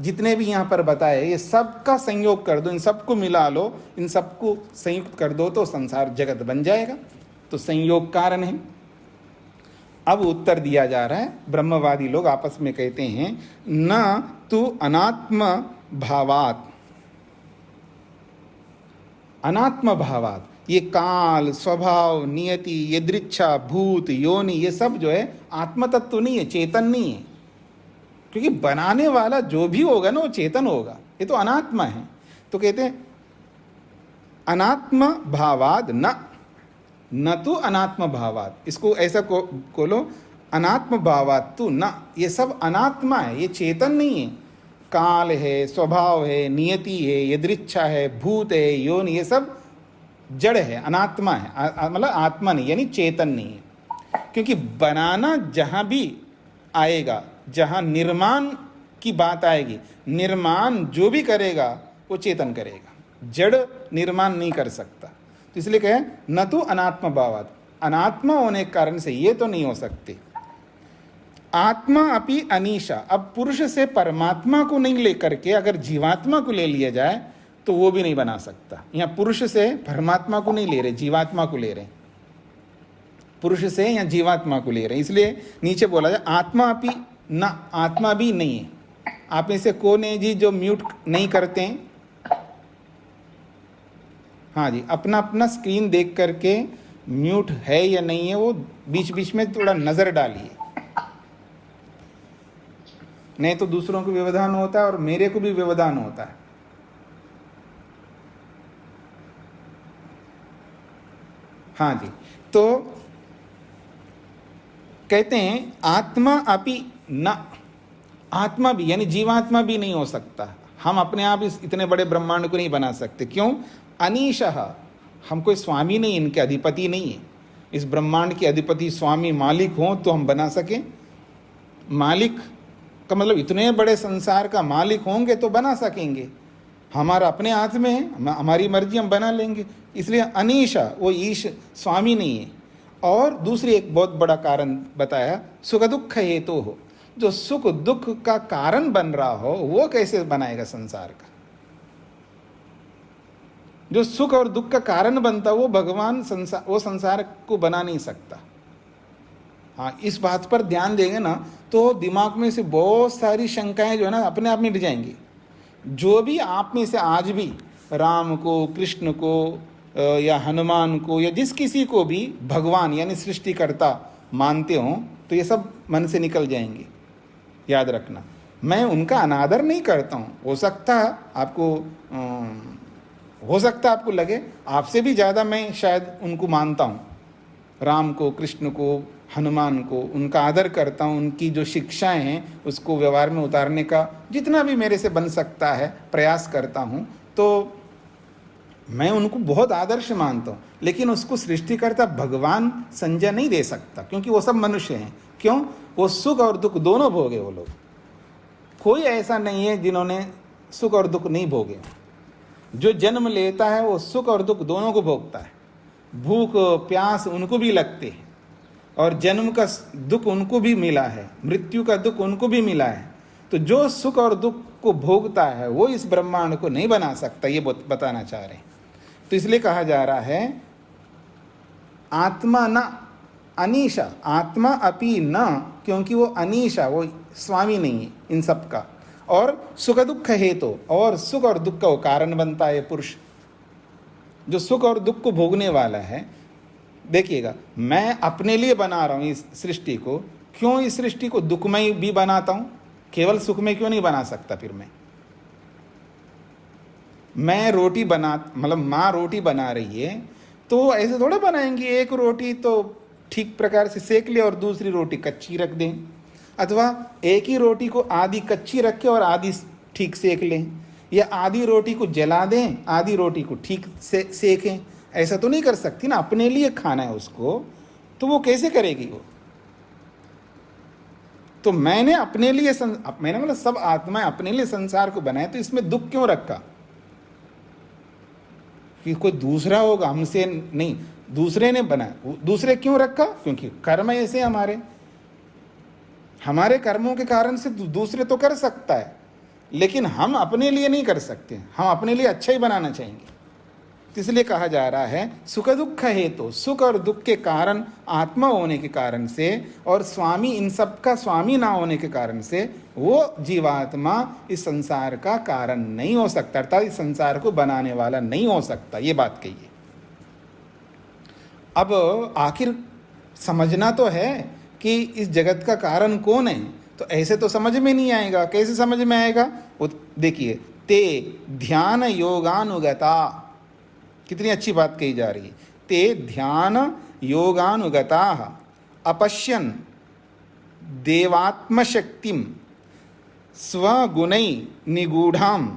जितने भी यहाँ पर बताए, ये सब का संयोग कर दो, इन सबको मिला लो, इन सबको संयुक्त कर दो तो संसार जगत बन जाएगा। तो संयोग कारण है। अब उत्तर दिया जा रहा है, ब्रह्मवादी लोग आपस में कहते हैं, न तु अनात्म भावात, अनात्म भावात, ये काल, स्वभाव, नियति, यदृच्छा, भूत, योनि, ये सब जो है आत्म तत्व नहीं है, चेतन नहीं है। क्योंकि बनाने वाला जो भी होगा ना वो चेतन होगा, ये तो अनात्मा है। तो कहते हैं अनात्म भावाद न तो अनात्म भावाद, इसको ऐसा खोलो, अनात्म भावाद तू न, ये सब अनात्मा है, ये चेतन नहीं है। काल है, स्वभाव है, नियति है, यदृच्छा है, भूत है, योनि, ये सब जड़ है, अनात्मा है, मतलब आत्मा नहीं, यानी चेतन नहीं है। क्योंकि बनाना जहाँ भी आएगा जहां निर्माण की बात आएगी, निर्माण जो भी करेगा वो चेतन करेगा, जड़ निर्माण नहीं कर सकता। तो इसलिए कहे न तो अनात्म भावात, अनात्मा होने के कारण से ये तो नहीं हो सकते। आत्मा अपि अनीशा, अब पुरुष से परमात्मा को नहीं लेकर के अगर जीवात्मा को ले लिया जाए तो वो भी नहीं बना सकता। यहाँ पुरुष से परमात्मा को नहीं ले रहे, जीवात्मा को ले रहे, पुरुष से या जीवात्मा को ले रहे, इसलिए नीचे बोला जाए आत्मा अपि न, आत्मा भी नहीं है। आप में से कौन है जी जो म्यूट नहीं करते हैं? हाँ जी, अपना अपना स्क्रीन देख करके म्यूट है या नहीं है वो बीच बीच में थोड़ा नजर डालिए, नहीं तो दूसरों को व्यवधान होता है और मेरे को भी व्यवधान होता है। हाँ जी, तो कहते हैं आत्मा अपि न, आत्मा भी यानी जीवात्मा भी नहीं हो सकता। हम अपने आप इस इतने बड़े ब्रह्मांड को नहीं बना सकते। क्यों? अनीशः, हम कोई स्वामी नहीं, इनके अधिपति नहीं है। इस ब्रह्मांड के अधिपति स्वामी मालिक हों तो हम बना सकें। मालिक का मतलब इतने बड़े संसार का मालिक होंगे तो बना सकेंगे। हमारा अपने हाथ में है, हमारी मर्जी, हम बना लेंगे। इसलिए अनीशा, वो ईश स्वामी नहीं है। और दूसरी एक बहुत बड़ा कारण बताया, सुख दुख हेतु हो, जो सुख दुख का कारण बन रहा हो वो कैसे बनाएगा संसार का? जो सुख और दुख का कारण बनता वो भगवान वो संसार को बना नहीं सकता। हाँ, इस बात पर ध्यान देंगे ना तो दिमाग में से बहुत सारी शंकाएं जो है ना अपने आप मिट जाएंगी। जो भी आप में से आज भी राम को, कृष्ण को या हनुमान को या जिस किसी को भी भगवान यानी सृष्टिकर्ता मानते हो तो ये सब मन से निकल जाएंगे। याद रखना, मैं उनका अनादर नहीं करता हूँ। हो सकता है आपको लगे आपसे भी ज़्यादा मैं शायद उनको मानता हूँ, राम को, कृष्ण को, हनुमान को, उनका आदर करता हूँ। उनकी जो शिक्षाएं हैं उसको व्यवहार में उतारने का जितना भी मेरे से बन सकता है प्रयास करता हूँ, तो मैं उनको बहुत आदर्श मानता हूँ। लेकिन उसको सृष्टिकर्ता भगवान संज्ञा नहीं दे सकता, क्योंकि वो सब मनुष्य हैं। क्यों? वो सुख और दुख दोनों भोगे। वो लोग, कोई ऐसा नहीं है जिन्होंने सुख और दुख नहीं भोगे। जो जन्म लेता है वो सुख और दुख दोनों को भोगता है। भूख प्यास उनको भी लगते हैं और जन्म का दुख उनको भी मिला है, मृत्यु का दुख उनको भी मिला है। तो जो सुख और दुख को भोगता है वो इस ब्रह्मांड को नहीं बना सकता, ये बताना चाह रहे हैं। तो इसलिए कहा जा रहा है आत्मा न अनीशा, आत्मा अपि न, क्योंकि वो अनीशा, वो स्वामी नहीं है इन सब का। और सुख दुख हेतु, और सुख और दुख का वो कारण बनता है पुरुष, जो सुख और दुख को भोगने वाला है। देखिएगा, मैं अपने लिए बना रहा हूं इस सृष्टि को, क्यों इस सृष्टि को दुखमय भी बनाता हूं? केवल सुखमय क्यों नहीं बना सकता? फिर मैं रोटी मतलब माँ रोटी बना रही है तो ऐसे थोड़ा बनाएंगे, एक रोटी तो ठीक प्रकार से सेक ले और दूसरी रोटी कच्ची रख दें, अथवा एक ही रोटी को आधी कच्ची रखें और आधी ठीक सेक लें, या आधी रोटी को जला दें, आधी रोटी को ठीक से सेकें। ऐसा तो नहीं कर सकती ना, अपने लिए खाना है उसको, तो वो कैसे करेगी वो? तो मैंने अपने लिए मैंने मतलब सब आत्माएं अपने लिए संसार को बनाया, तो इसमें दुख क्यों रखा? कि कोई दूसरा होगा, हमसे नहीं, दूसरे ने बनाया। दूसरे क्यों रखा? क्योंकि कर्म ऐसे हमारे कर्मों के कारण से दूसरे तो कर सकता है, लेकिन हम अपने लिए नहीं कर सकते। हम अपने लिए अच्छा ही बनाना चाहेंगे। इसलिए कहा जा रहा है सुख दुख हेतु, सुख और दुख के कारण आत्मा होने के कारण से और स्वामी, इन सब का स्वामी ना होने के कारण से वो जीवात्मा इस संसार का कारण नहीं हो सकता, अर्थात इस संसार को बनाने वाला नहीं हो सकता। ये बात कहिए। अब आखिर समझना तो है कि इस जगत का कारण कौन है, तो ऐसे तो समझ में नहीं आएगा। कैसे समझ में आएगा? वो देखिए, ते ध्यान योगानुगता, कितनी अच्छी बात कही जा रही है। ते ध्यान योगानुगता अपश्यन देवात्मशक्तिम स्वगुणै निगूढ़ाम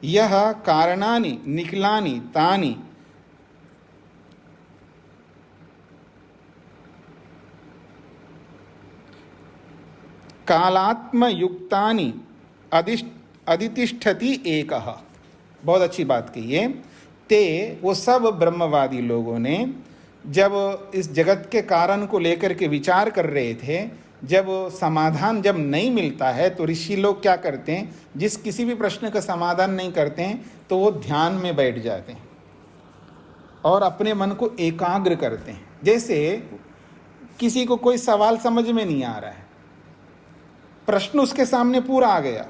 यह कारणानि निखिलानि तानि कालात्म युक्तानि अधितिष्ठति एकः। बहुत अच्छी बात कही है। ते वो सब ब्रह्मवादी लोगों ने जब इस जगत के कारण को लेकर के विचार कर रहे थे, जब समाधान जब नहीं मिलता है तो ऋषि लोग क्या करते हैं, जिस किसी भी प्रश्न का समाधान नहीं करते हैं तो वो ध्यान में बैठ जाते हैं और अपने मन को एकाग्र करते हैं। जैसे किसी को कोई सवाल समझ में नहीं आ रहा है, प्रश्न उसके सामने पूरा आ गया,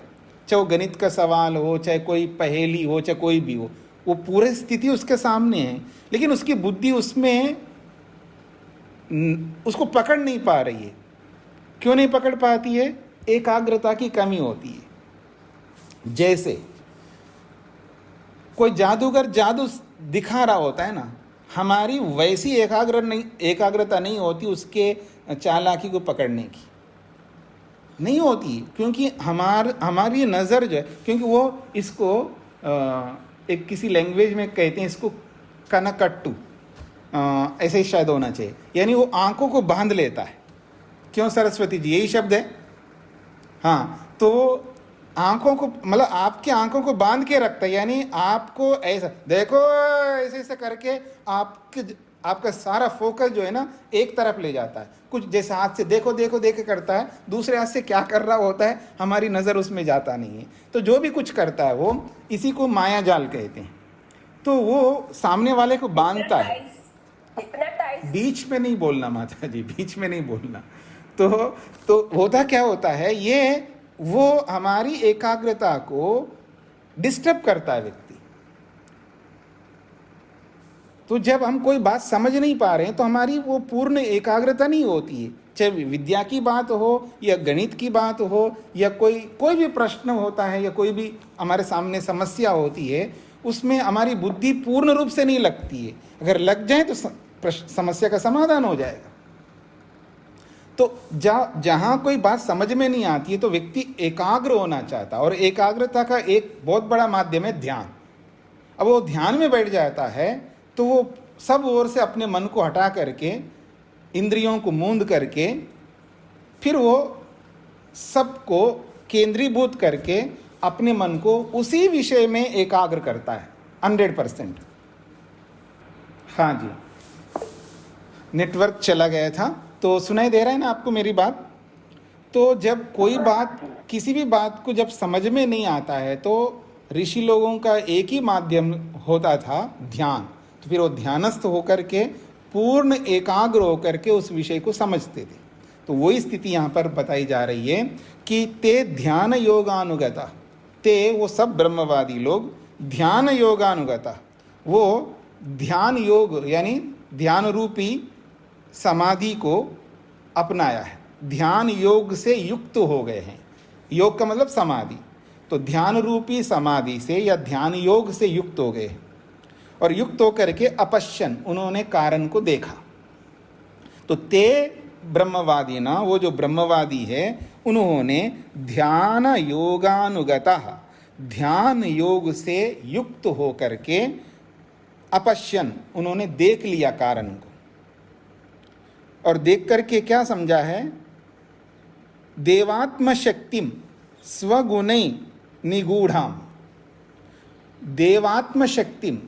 चाहे वो गणित का सवाल हो, चाहे कोई पहेली हो, चाहे कोई भी हो, वो पूरी स्थिति उसके सामने है, लेकिन उसकी बुद्धि उसमें उसको पकड़ नहीं पा रही है। क्यों नहीं पकड़ पाती है? एकाग्रता की कमी होती है। जैसे कोई जादूगर जादू दिखा रहा होता है ना, हमारी वैसी एकाग्रता नहीं होती उसके चालाकी को पकड़ने की, नहीं होती, क्योंकि हमारी नज़र जो है, क्योंकि वो इसको एक किसी लैंग्वेज में कहते हैं इसको कनकट्टू, ऐसे ही शायद होना चाहिए, यानी वो आंखों को बांध लेता है। क्यों सरस्वती जी, यही शब्द है? हाँ, तो आंखों को मतलब आपकी आंखों को बांध के रखता है, यानी आपको ऐसा देखो, ऐसे ऐसे करके आपका सारा फोकस जो है ना एक तरफ ले जाता है। कुछ जैसे हाथ से देखो देखो देखे करता है, दूसरे हाथ से क्या कर रहा होता है हमारी नज़र उसमें जाता नहीं है। तो जो भी कुछ करता है वो, इसी को माया जाल कहते हैं। तो वो सामने वाले को बांधता है। बीच में नहीं बोलना माता जी, बीच में नहीं बोलना। तो होता क्या होता है, ये वो हमारी एकाग्रता को डिस्टर्ब करता है व्यक्ति। तो जब हम कोई बात समझ नहीं पा रहे हैं तो हमारी वो पूर्ण एकाग्रता नहीं होती है, चाहे विद्या की बात हो या गणित की बात हो या कोई भी प्रश्न होता है या कोई भी हमारे सामने समस्या होती है, उसमें हमारी बुद्धि पूर्ण रूप से नहीं लगती है। अगर लग जाए तो समस्या का समाधान हो जाएगा। तो जहाँ कोई बात समझ में नहीं आती है तो व्यक्ति एकाग्र होना चाहता है, और एकाग्रता का एक बहुत बड़ा माध्यम है ध्यान। अब वो ध्यान में बैठ जाता है तो वो सब ओर से अपने मन को हटा करके, इंद्रियों को मूंद करके, फिर वो सबको केंद्रीभूत करके अपने मन को उसी विषय में एकाग्र करता है 100%। हाँ जी, नेटवर्क चला गया था, तो सुनाई दे रहा है ना आपको मेरी बात? तो जब कोई बात, किसी भी बात को जब समझ में नहीं आता है तो ऋषि लोगों का एक ही माध्यम होता था ध्यान। तो फिर वो ध्यानस्थ होकर के पूर्ण एकाग्र होकर के उस विषय को समझते थे। तो वही स्थिति यहाँ पर बताई जा रही है कि ते ध्यान योगानुगता, ते वो सब ब्रह्मवादी लोग ध्यान योगानुगता, वो ध्यान योग यानी ध्यान रूपी समाधि को अपनाया है, ध्यान योग से युक्त हो गए हैं। योग का मतलब समाधि, तो ध्यान रूपी समाधि से या ध्यान योग से युक्त हो गए, और युक्त होकर के अपश्यन, उन्होंने कारण को देखा। तो ते ब्रह्मवादी ना, वो जो ब्रह्मवादी है, उन्होंने ध्यान योगानुगता, ध्यान योग से युक्त होकर के अपश्यन, उन्होंने देख लिया कारण को, और देख करके क्या समझा है, देवात्म शक्तिम स्वगुणै निगूढ़ाम, देवात्म शक्तिम,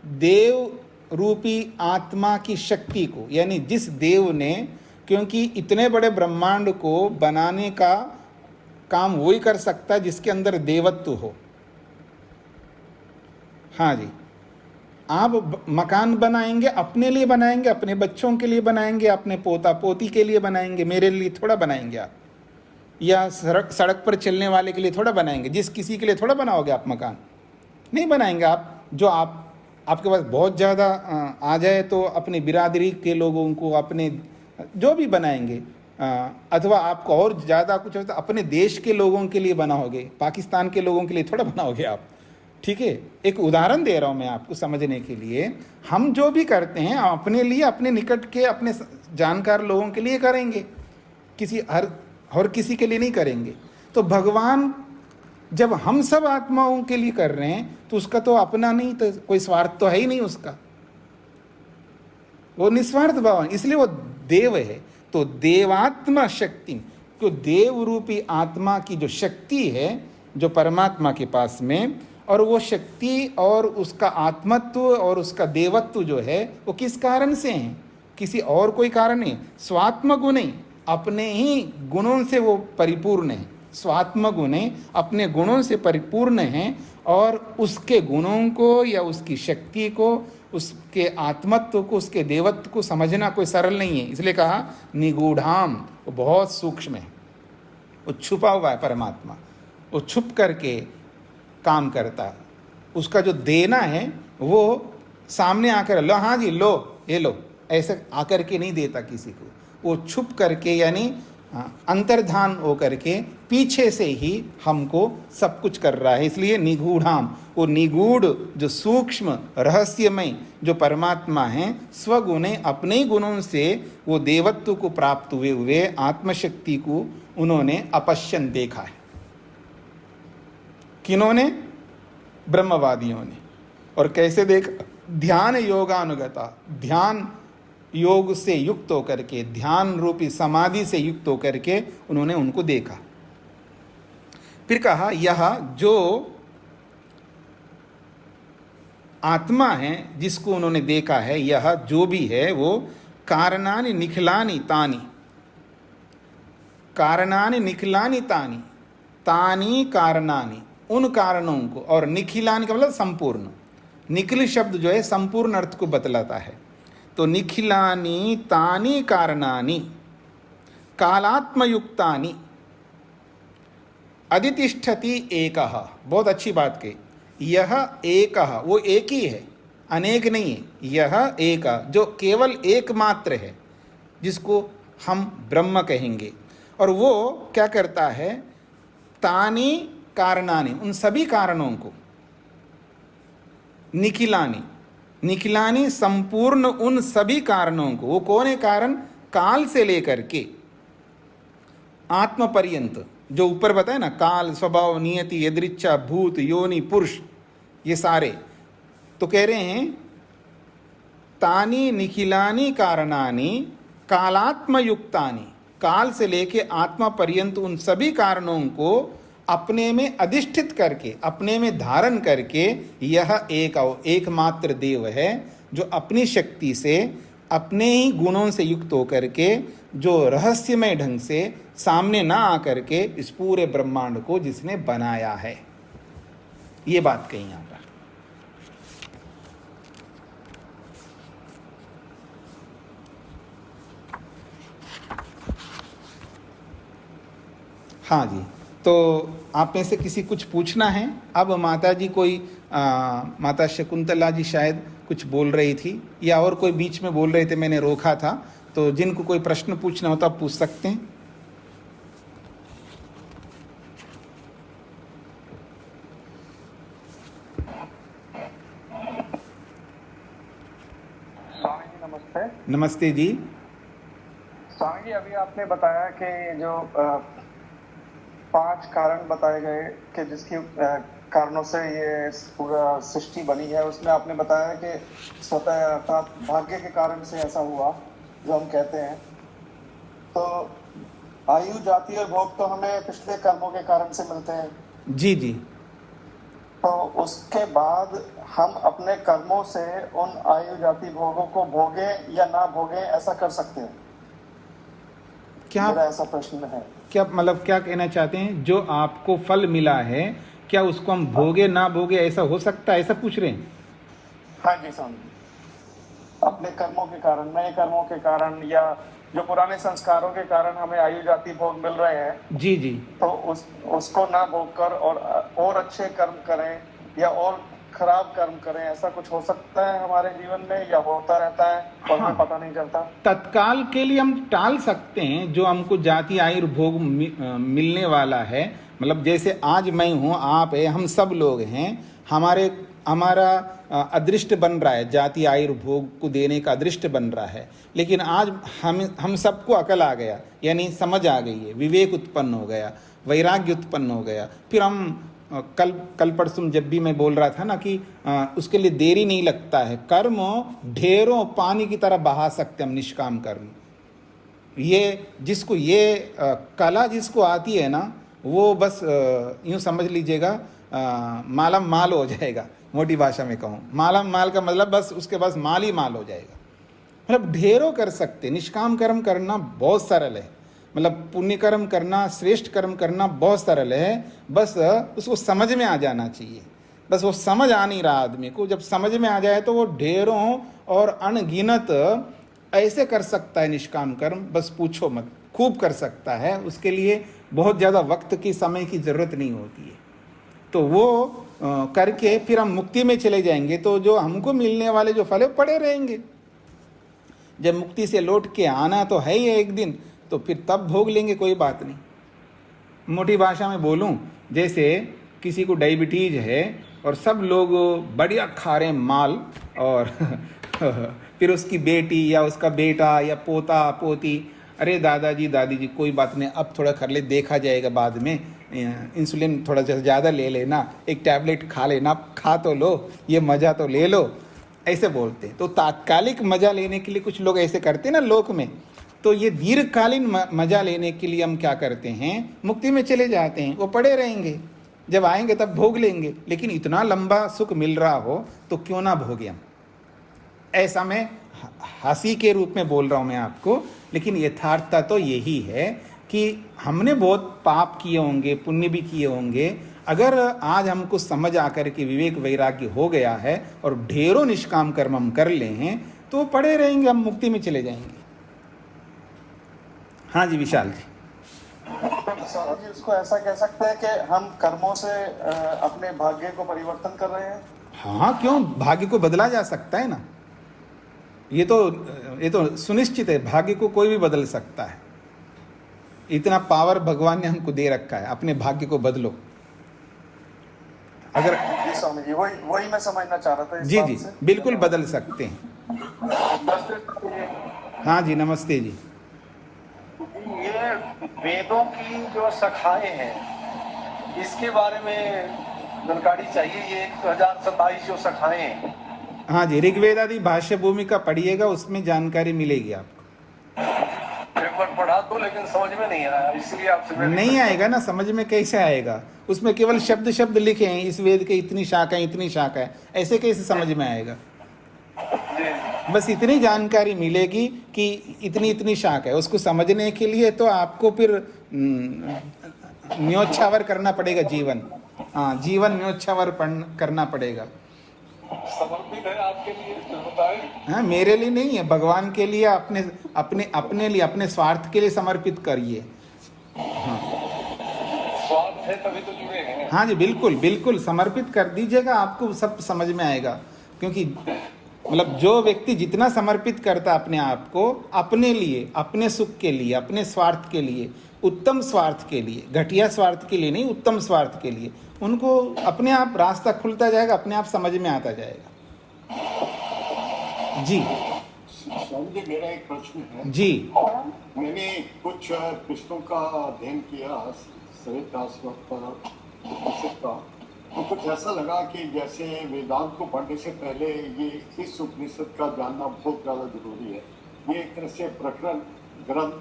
देव रूपी आत्मा की शक्ति को, यानी जिस देव ने, क्योंकि इतने बड़े ब्रह्मांड को बनाने का काम वही कर सकता है जिसके अंदर देवत्व हो। हाँ जी, आप मकान बनाएंगे अपने लिए बनाएंगे, अपने बच्चों के लिए बनाएंगे, अपने पोता पोती के लिए बनाएंगे, मेरे लिए थोड़ा बनाएंगे आप, या सड़क पर चलने वाले के लिए थोड़ा बनाएंगे, जिस किसी के लिए थोड़ा बनाओगे आप मकान? नहीं बनाएंगे आप। जो आपके पास बहुत ज़्यादा आ जाए तो अपने बिरादरी के लोगों को, अपने जो भी बनाएंगे, अथवा आपको और ज़्यादा कुछ हो तो अपने देश के लोगों के लिए बनाओगे, पाकिस्तान के लोगों के लिए थोड़ा बनाओगे आप। ठीक है, एक उदाहरण दे रहा हूँ मैं आपको समझने के लिए। हम जो भी करते हैं अपने लिए, अपने निकट के, अपने जानकार लोगों के लिए करेंगे, हर किसी के लिए नहीं करेंगे। तो भगवान जब हम सब आत्माओं के लिए कर रहे हैं तो उसका तो अपना नहीं, तो कोई स्वार्थ तो है ही नहीं उसका, वो निस्वार्थ भाव, इसलिए वो देव है। तो देवात्मा शक्ति, कि देव रूपी आत्मा की जो शक्ति है जो परमात्मा के पास में, और वो शक्ति और उसका आत्मत्व और उसका देवत्व जो है वो किस कारण से है? किसी और कोई कारण नहीं, स्वात्म गुण नहीं, अपने ही गुणों से वो परिपूर्ण है। स्वात्म गुण अपने गुणों से परिपूर्ण हैं, और उसके गुणों को या उसकी शक्ति को, उसके आत्मत्व को, उसके देवत्व को समझना कोई सरल नहीं है। इसलिए कहा निगूढ़ाम, वो बहुत सूक्ष्म है, वो छुपा हुआ है परमात्मा, वो छुप करके काम करता है। उसका जो देना है वो सामने आकर लो, हाँ जी लो ये लो, ऐसे आकर के नहीं देता किसी को, वो छुप करके यानी अंतर्धान हो करके पीछे से ही हमको सब कुछ कर रहा है। इसलिए निगूढ़ाम, वो निगूढ़ जो सूक्ष्म रहस्यमय जो परमात्मा है, स्वगुणे अपने ही गुणों से वो देवत्व को प्राप्त हुए हुए आत्मशक्ति को उन्होंने अपश्यन देखा है। किन्होंने? ब्रह्मवादियों ने। और कैसे देखा? ध्यान योगानुगता, ध्यान योग से युक्त होकर के, ध्यान रूपी समाधि से युक्त होकर के उन्होंने उनको देखा। फिर कहा यह जो आत्मा है जिसको उन्होंने देखा है, यह जो भी है वो कारणानि निखिलानि तानि, कारणानि निखिलानि तानि, तानि कारणानि, उन कारणों को, और निखिलानि का मतलब संपूर्ण, निखिल शब्द जो है संपूर्ण अर्थ को बतलाता है। तो निखिलानि तानि कारणानि कालात्मयुक्तानि अधितिष्ठति एकः, बहुत अच्छी बात कही, यह एकः, वो एक ही है, अनेक नहीं है, यह एक जो केवल एकमात्र है, जिसको हम ब्रह्म कहेंगे। और वो क्या करता है? तानि कारणानि, उन सभी कारणों को, निखिलानि, निखिलानि संपूर्ण उन सभी कारणों को, वो कौन है कारण? काल से लेकर के आत्म पर्यंत, जो ऊपर बताए ना, काल, स्वभाव, नियति, यदृच्छा, भूत, योनि, पुरुष, ये सारे। तो कह रहे हैं तानि निखिलानि कारणानि कालात्मयुक्तानि, काल से लेके आत्मा पर्यंत उन सभी कारणों को अपने में अधिष्ठित करके, अपने में धारण करके, यह एकमात्र देव है जो अपनी शक्ति से, अपने ही गुणों से युक्त होकर के, जो रहस्यमय ढंग से सामने ना आकर के इस पूरे ब्रह्मांड को जिसने बनाया है। ये बात कही यहाँ पर। हाँ जी, तो आप में से किसी कुछ पूछना है? अब माता जी कोई माता शकुंतला जी शायद कुछ बोल रही थी, या और कोई बीच में बोल रहे थे, मैंने रोका था। तो जिनको कोई प्रश्न पूछना हो तो आप पूछ सकते हैं। स्वामी जी नमस्ते। नमस्ते जी। स्वामी जी, अभी आपने बताया कि जो 5 कारण बताए गए कि जिसकी कारणों से ये पूरा सृष्टि बनी है, उसमें आपने बताया कि स्वतः अर्थात भाग्य के कारण से ऐसा हुआ जो हम कहते हैं। तो आयु, जाति और भोग तो हमें पिछले कर्मों के कारण से मिलते हैं। जी जी। तो उसके बाद हम अपने कर्मों से उन आयु, जाति, भोगों को भोगे या ना भोगे, ऐसा कर सकते हैं? क्या मेरा ऐसा प्रश्न है। क्या मतलब क्या कहना चाहते हैं? जो आपको फल मिला है, क्या उसको हम भोगे ना भोगे, ऐसा हो सकता है, ऐसा पूछ रहे हैं? हाँ जी स्वामी, अपने कर्मों के कारण, नए कर्मों के कारण, या जो पुराने संस्कारों के कारण हमें आयु, जाति, भोग मिल रहे हैं। जी जी। तो उसको ना भोग कर और अच्छे कर्म करें या और खराब कर्म करें, ऐसा कुछ हो सकता है हमारे जीवन में, या होता रहता है और हमें पता नहीं चलता? तत्काल के लिए हम टाल सकते हैं जो हमको जाति, आयु, भोग मिलने वाला है। मतलब जैसे आज मैं हूँ, आप है, हम सब लोग हैं, हमारा अदृष्ट बन रहा है, जाति, आयु, भोग को देने का अदृष्ट बन रहा है। लेकिन आज हम सबको अकल आ गया, यानी समझ आ गई है, विवेक उत्पन्न हो गया, वैराग्य उत्पन्न हो गया। फिर हम कल परसों जब भी मैं बोल रहा था ना कि उसके लिए देरी नहीं लगता है, कर्म ढेरों पानी की तरह बहा सकते हम, निष्काम कर्म। ये जिसको ये कला जिसको आती है ना, वो बस यूँ समझ लीजिएगा मालम माल हो जाएगा। मोटी भाषा में कहूँ, मालम माल का मतलब बस उसके पास माल ही माल हो जाएगा। मतलब ढेरों कर सकते। निष्काम कर्म करना बहुत सरल है, मतलब पुण्य कर्म करना, श्रेष्ठ कर्म करना बहुत सरल है, बस उसको समझ में आ जाना चाहिए। बस वो समझ आ नहीं रहा आदमी को, जब समझ में आ जाए तो वो ढेरों और अनगिनत ऐसे कर सकता है निष्काम कर्म, बस पूछो मत, खूब कर सकता है। उसके लिए बहुत ज़्यादा वक्त की, समय की ज़रूरत नहीं होती है। तो वो करके फिर हम मुक्ति में चले जाएंगे, तो जो हमको मिलने वाले जो फल है पड़े रहेंगे। जब मुक्ति से लौट के आना तो है ही एक दिन, तो फिर तब भोग लेंगे, कोई बात नहीं। मोटी भाषा में बोलूं, जैसे किसी को डायबिटीज है और सब लोग बढ़िया खा रहे हैं माल, और फिर उसकी बेटी या उसका बेटा या पोता पोती, अरे दादाजी दादी जी कोई बात नहीं, अब थोड़ा कर ले, देखा जाएगा बाद में, इंसुलिन थोड़ा ज़्यादा ले लेना, एक टैबलेट खा लेना, खा तो लो, ये मज़ा तो ले लो, ऐसे बोलते हैं। तो तात्कालिक मज़ा लेने के लिए कुछ लोग ऐसे करते हैं ना लोक में, तो ये दीर्घकालीन मज़ा लेने के लिए हम क्या करते हैं, मुक्ति में चले जाते हैं। वो पड़े रहेंगे, जब आएंगे तब भोग लेंगे। लेकिन इतना लंबा सुख मिल रहा हो तो क्यों ना भोगे हम। ऐसा मैं हंसी के रूप में बोल रहा हूँ मैं आपको, लेकिन यथार्थता तो यही है कि हमने बहुत पाप किए होंगे, पुण्य भी किए होंगे। अगर आज हमको समझ आकर के विवेक वैराग्य हो गया है और ढेरों निष्काम कर्म हम कर ले हैं, तो पड़े रहेंगे, हम मुक्ति में चले जाएंगे। हाँ जी विशाल जी। जी उसको ऐसा कह सकते हैं कि हम कर्मों से अपने भाग्य को परिवर्तन कर रहे हैं। हाँ, क्यों, भाग्य को बदला जा सकता है ना, ये तो सुनिश्चित है, भाग्य को कोई भी बदल सकता है। इतना पावर भगवान ने हमको दे रखा है, अपने भाग्य को बदलो। अगर जी स्वामी जी, वही मैं समझना चाह रहा था इस जी बात जी से। बिल्कुल बदल सकते हैं। हाँ जी नमस्ते जी। ये वेदों की जो शाखाएं हैं, इसके बारे में जानकारी चाहिए। ये 1027 जो शाखाएं हैं। हाँ जी, ऋग्वेद आदि भाष्य भूमिका पढ़िएगा, उसमें जानकारी मिलेगी आपको। एक बार पढ़ा तो, लेकिन समझ में नहीं आया, इसलिए आपसे नहीं आएगा ना, समझ में कैसे आएगा, उसमें केवल शब्द शब्द लिखे हैं, इस वेद के इतनी शाखा है, इतनी शाखा है, ऐसे कैसे समझ में आएगा। बस इतनी जानकारी मिलेगी कि इतनी इतनी शाखा है, उसको समझने के लिए तो आपको फिर न्योछावर करना पड़ेगा जीवन। हाँ, जीवन न्योछावर करना पड़ेगा। समर्पित है आपके लिए, तो बताएं। हाँ, मेरे लिए नहीं है, भगवान के लिए, अपने अपने अपने लिए, अपने स्वार्थ के लिए समर्पित करिए। हाँ, स्वार्थ है तभी तो जुड़े हैं। हाँ जी बिल्कुल बिल्कुल, समर्पित कर दीजिएगा, आपको सब समझ में आएगा। क्योंकि मतलब जो व्यक्ति जितना समर्पित करता अपने आप को, अपने लिए, अपने सुख के लिए, अपने स्वार्थ के लिए, उत्तम स्वार्थ के लिए, घटिया स्वार्थ के लिए नहीं, उत्तम स्वार्थ के लिए, उनको अपने आप रास्ता खुलता जाएगा, अपने आप समझ में आता जाएगा। जी स्वामी जी, मेरा एक प्रश्न है। जी। मैंने कुछ पुस्तकों का अध्ययन किया सरित आश्रम का, तो कुछ ऐसा लगा कि जैसे वेदांत को पढ़ने से पहले ये इस उपनिषद का जानना बहुत ज़्यादा जरूरी है। ये एक तरह से प्रकरण ग्रंथ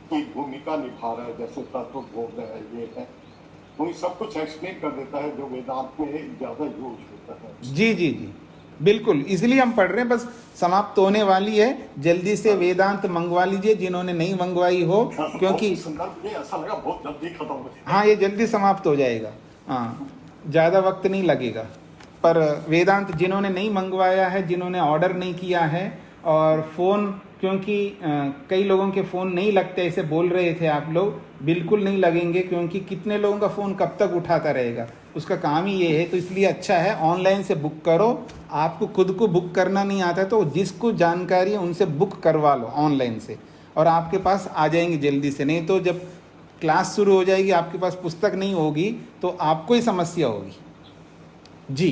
की भूमिका निभा रहा है, जैसे तत्वबोध है, ये है, तो ये सब कुछ एक्सप्लेन कर देता है जो वेदांत में ज़्यादा यूज होता है। जी जी जी बिल्कुल, इसलिए हम पढ़ रहे हैं। बस समाप्त होने वाली है, जल्दी से वेदांत मंगवा लीजिए जिन्होंने नहीं मंगवाई हो, क्योंकि ऐसा लगा बहुत जल्दी खत्म हो जाएगा। हाँ, ये जल्दी समाप्त हो जाएगा। हाँ, ज़्यादा वक्त नहीं लगेगा। पर वेदांत जिन्होंने नहीं मंगवाया है, जिन्होंने ऑर्डर नहीं किया है, और फ़ोन, क्योंकि कई लोगों के फ़ोन नहीं लगते, ऐसे बोल रहे थे आप लोग, बिल्कुल नहीं लगेंगे, क्योंकि कितने लोगों का फ़ोन कब तक उठाता रहेगा, उसका काम ही ये है। तो इसलिए अच्छा है ऑनलाइन से बुक करो। आपको खुद को बुक करना नहीं आता तो जिसको जानकारी है उनसे बुक करवा लो ऑनलाइन से, और आपके पास आ जाएंगे जल्दी से। नहीं तो जब क्लास शुरू हो जाएगी, आपके पास पुस्तक नहीं होगी, तो आपको ही समस्या होगी। जी,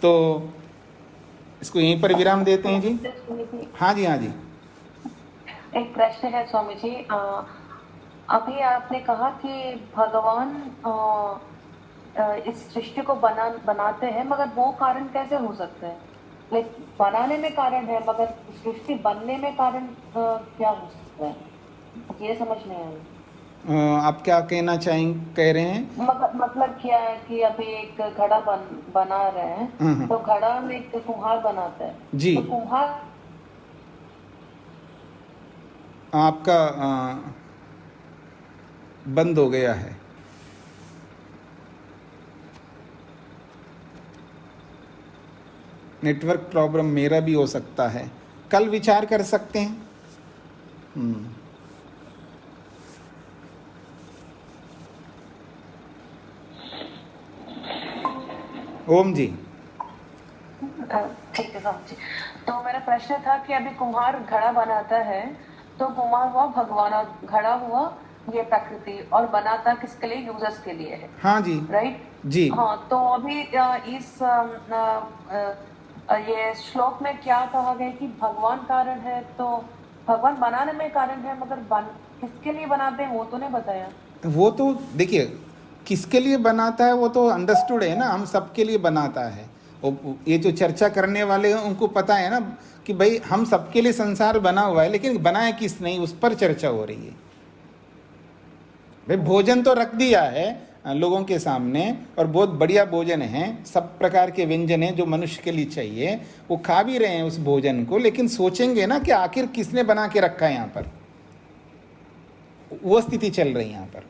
तो इसको यहीं पर विराम देते हैं जी। हाँ जी, हाँ जी। एक प्रश्न है स्वामी जी, अभी आपने कहा कि भगवान इस सृष्टि को बनाते हैं, मगर वो कारण कैसे हो सकता है? बनाने में कारण है, मगर सृष्टि बनने में कारण क्या हो सकता है? ये समझ नहीं आई। आप क्या कहना कह रहे हैं? मतलब क्या है कि अभी एक घड़ा बना रहे हैं, तो घड़ा में एक कुम्हार बनाता है जी। तो कुम्हार आपका बंद हो गया है। नेटवर्क प्रॉब्लम मेरा भी हो सकता है, कल विचार कर सकते हैं। ओम जी। ठीक है समझी। तो मेरा प्रश्न था कि अभी कुम्हार घड़ा बनाता है, तो कुम्हार हुआ भगवान और घड़ा हुआ ये प्रकृति, और बनाता किसके लिए? यूजर्स के लिए है। हाँ जी। राइट जी। हाँ, तो अभी इस ये श्लोक में क्या कहा गया कि भगवान कारण है, तो भगवान बनाने में कारण है, मगर किसके लिए बनाते हैं वो तो नहीं बताया। वो तो देखिए, किसके लिए बनाता है वो तो अंडरस्टूड है ना, हम सबके लिए बनाता है। ये जो चर्चा करने वाले हैं उनको पता है ना कि भाई हम सबके लिए संसार बना हुआ है, लेकिन बनाया किस नहीं उस पर चर्चा हो रही है। भाई भोजन तो रख दिया है लोगों के सामने, और बहुत बढ़िया भोजन है, सब प्रकार के व्यंजन हैं जो मनुष्य के लिए चाहिए, वो खा भी रहे हैं उस भोजन को, लेकिन सोचेंगे ना कि आखिर किसने बना के रखा है यहाँ पर, वो स्थिति चल रही है यहाँ पर।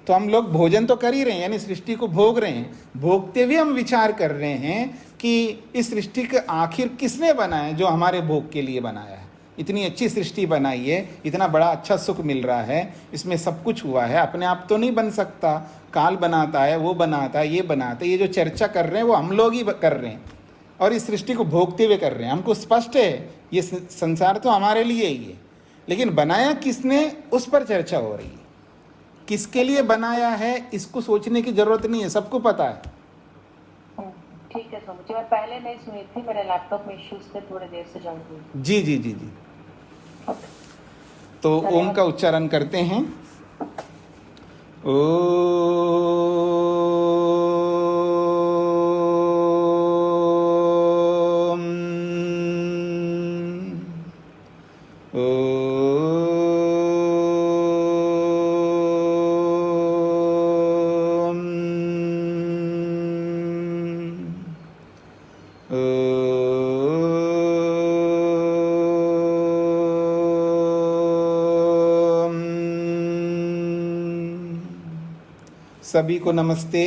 तो हम लोग भोजन तो कर ही रहे हैं, यानी सृष्टि को भोग रहे हैं, भोगते हुए हम विचार कर रहे हैं कि इस सृष्टि के आखिर किसने बनाया, जो हमारे भोग के लिए बनाया है। इतनी अच्छी सृष्टि बनाई है, इतना बड़ा अच्छा सुख मिल रहा है, इसमें सब कुछ हुआ है, अपने आप तो नहीं बन सकता, काल बनाता है, वो बनाता है, ये बनाता है। ये जो चर्चा कर रहे हैं वो हम लोग ही कर रहे हैं, और इस सृष्टि को भोगते हुए कर रहे हैं। हमको स्पष्ट है ये संसार तो हमारे लिए ही है, लेकिन बनाया किसने उस पर चर्चा हो रही है। किसके लिए बनाया है इसको सोचने की जरूरत नहीं है, सबको पता है। ठीक है समझी। मैं पहले नहीं सुनी थी, मेरे लैपटॉप में इश्यूज थे, थोड़ी देर से जान हुई। जी जी जी जी। तो ओम का उच्चारण करते हैं। सभी को नमस्ते।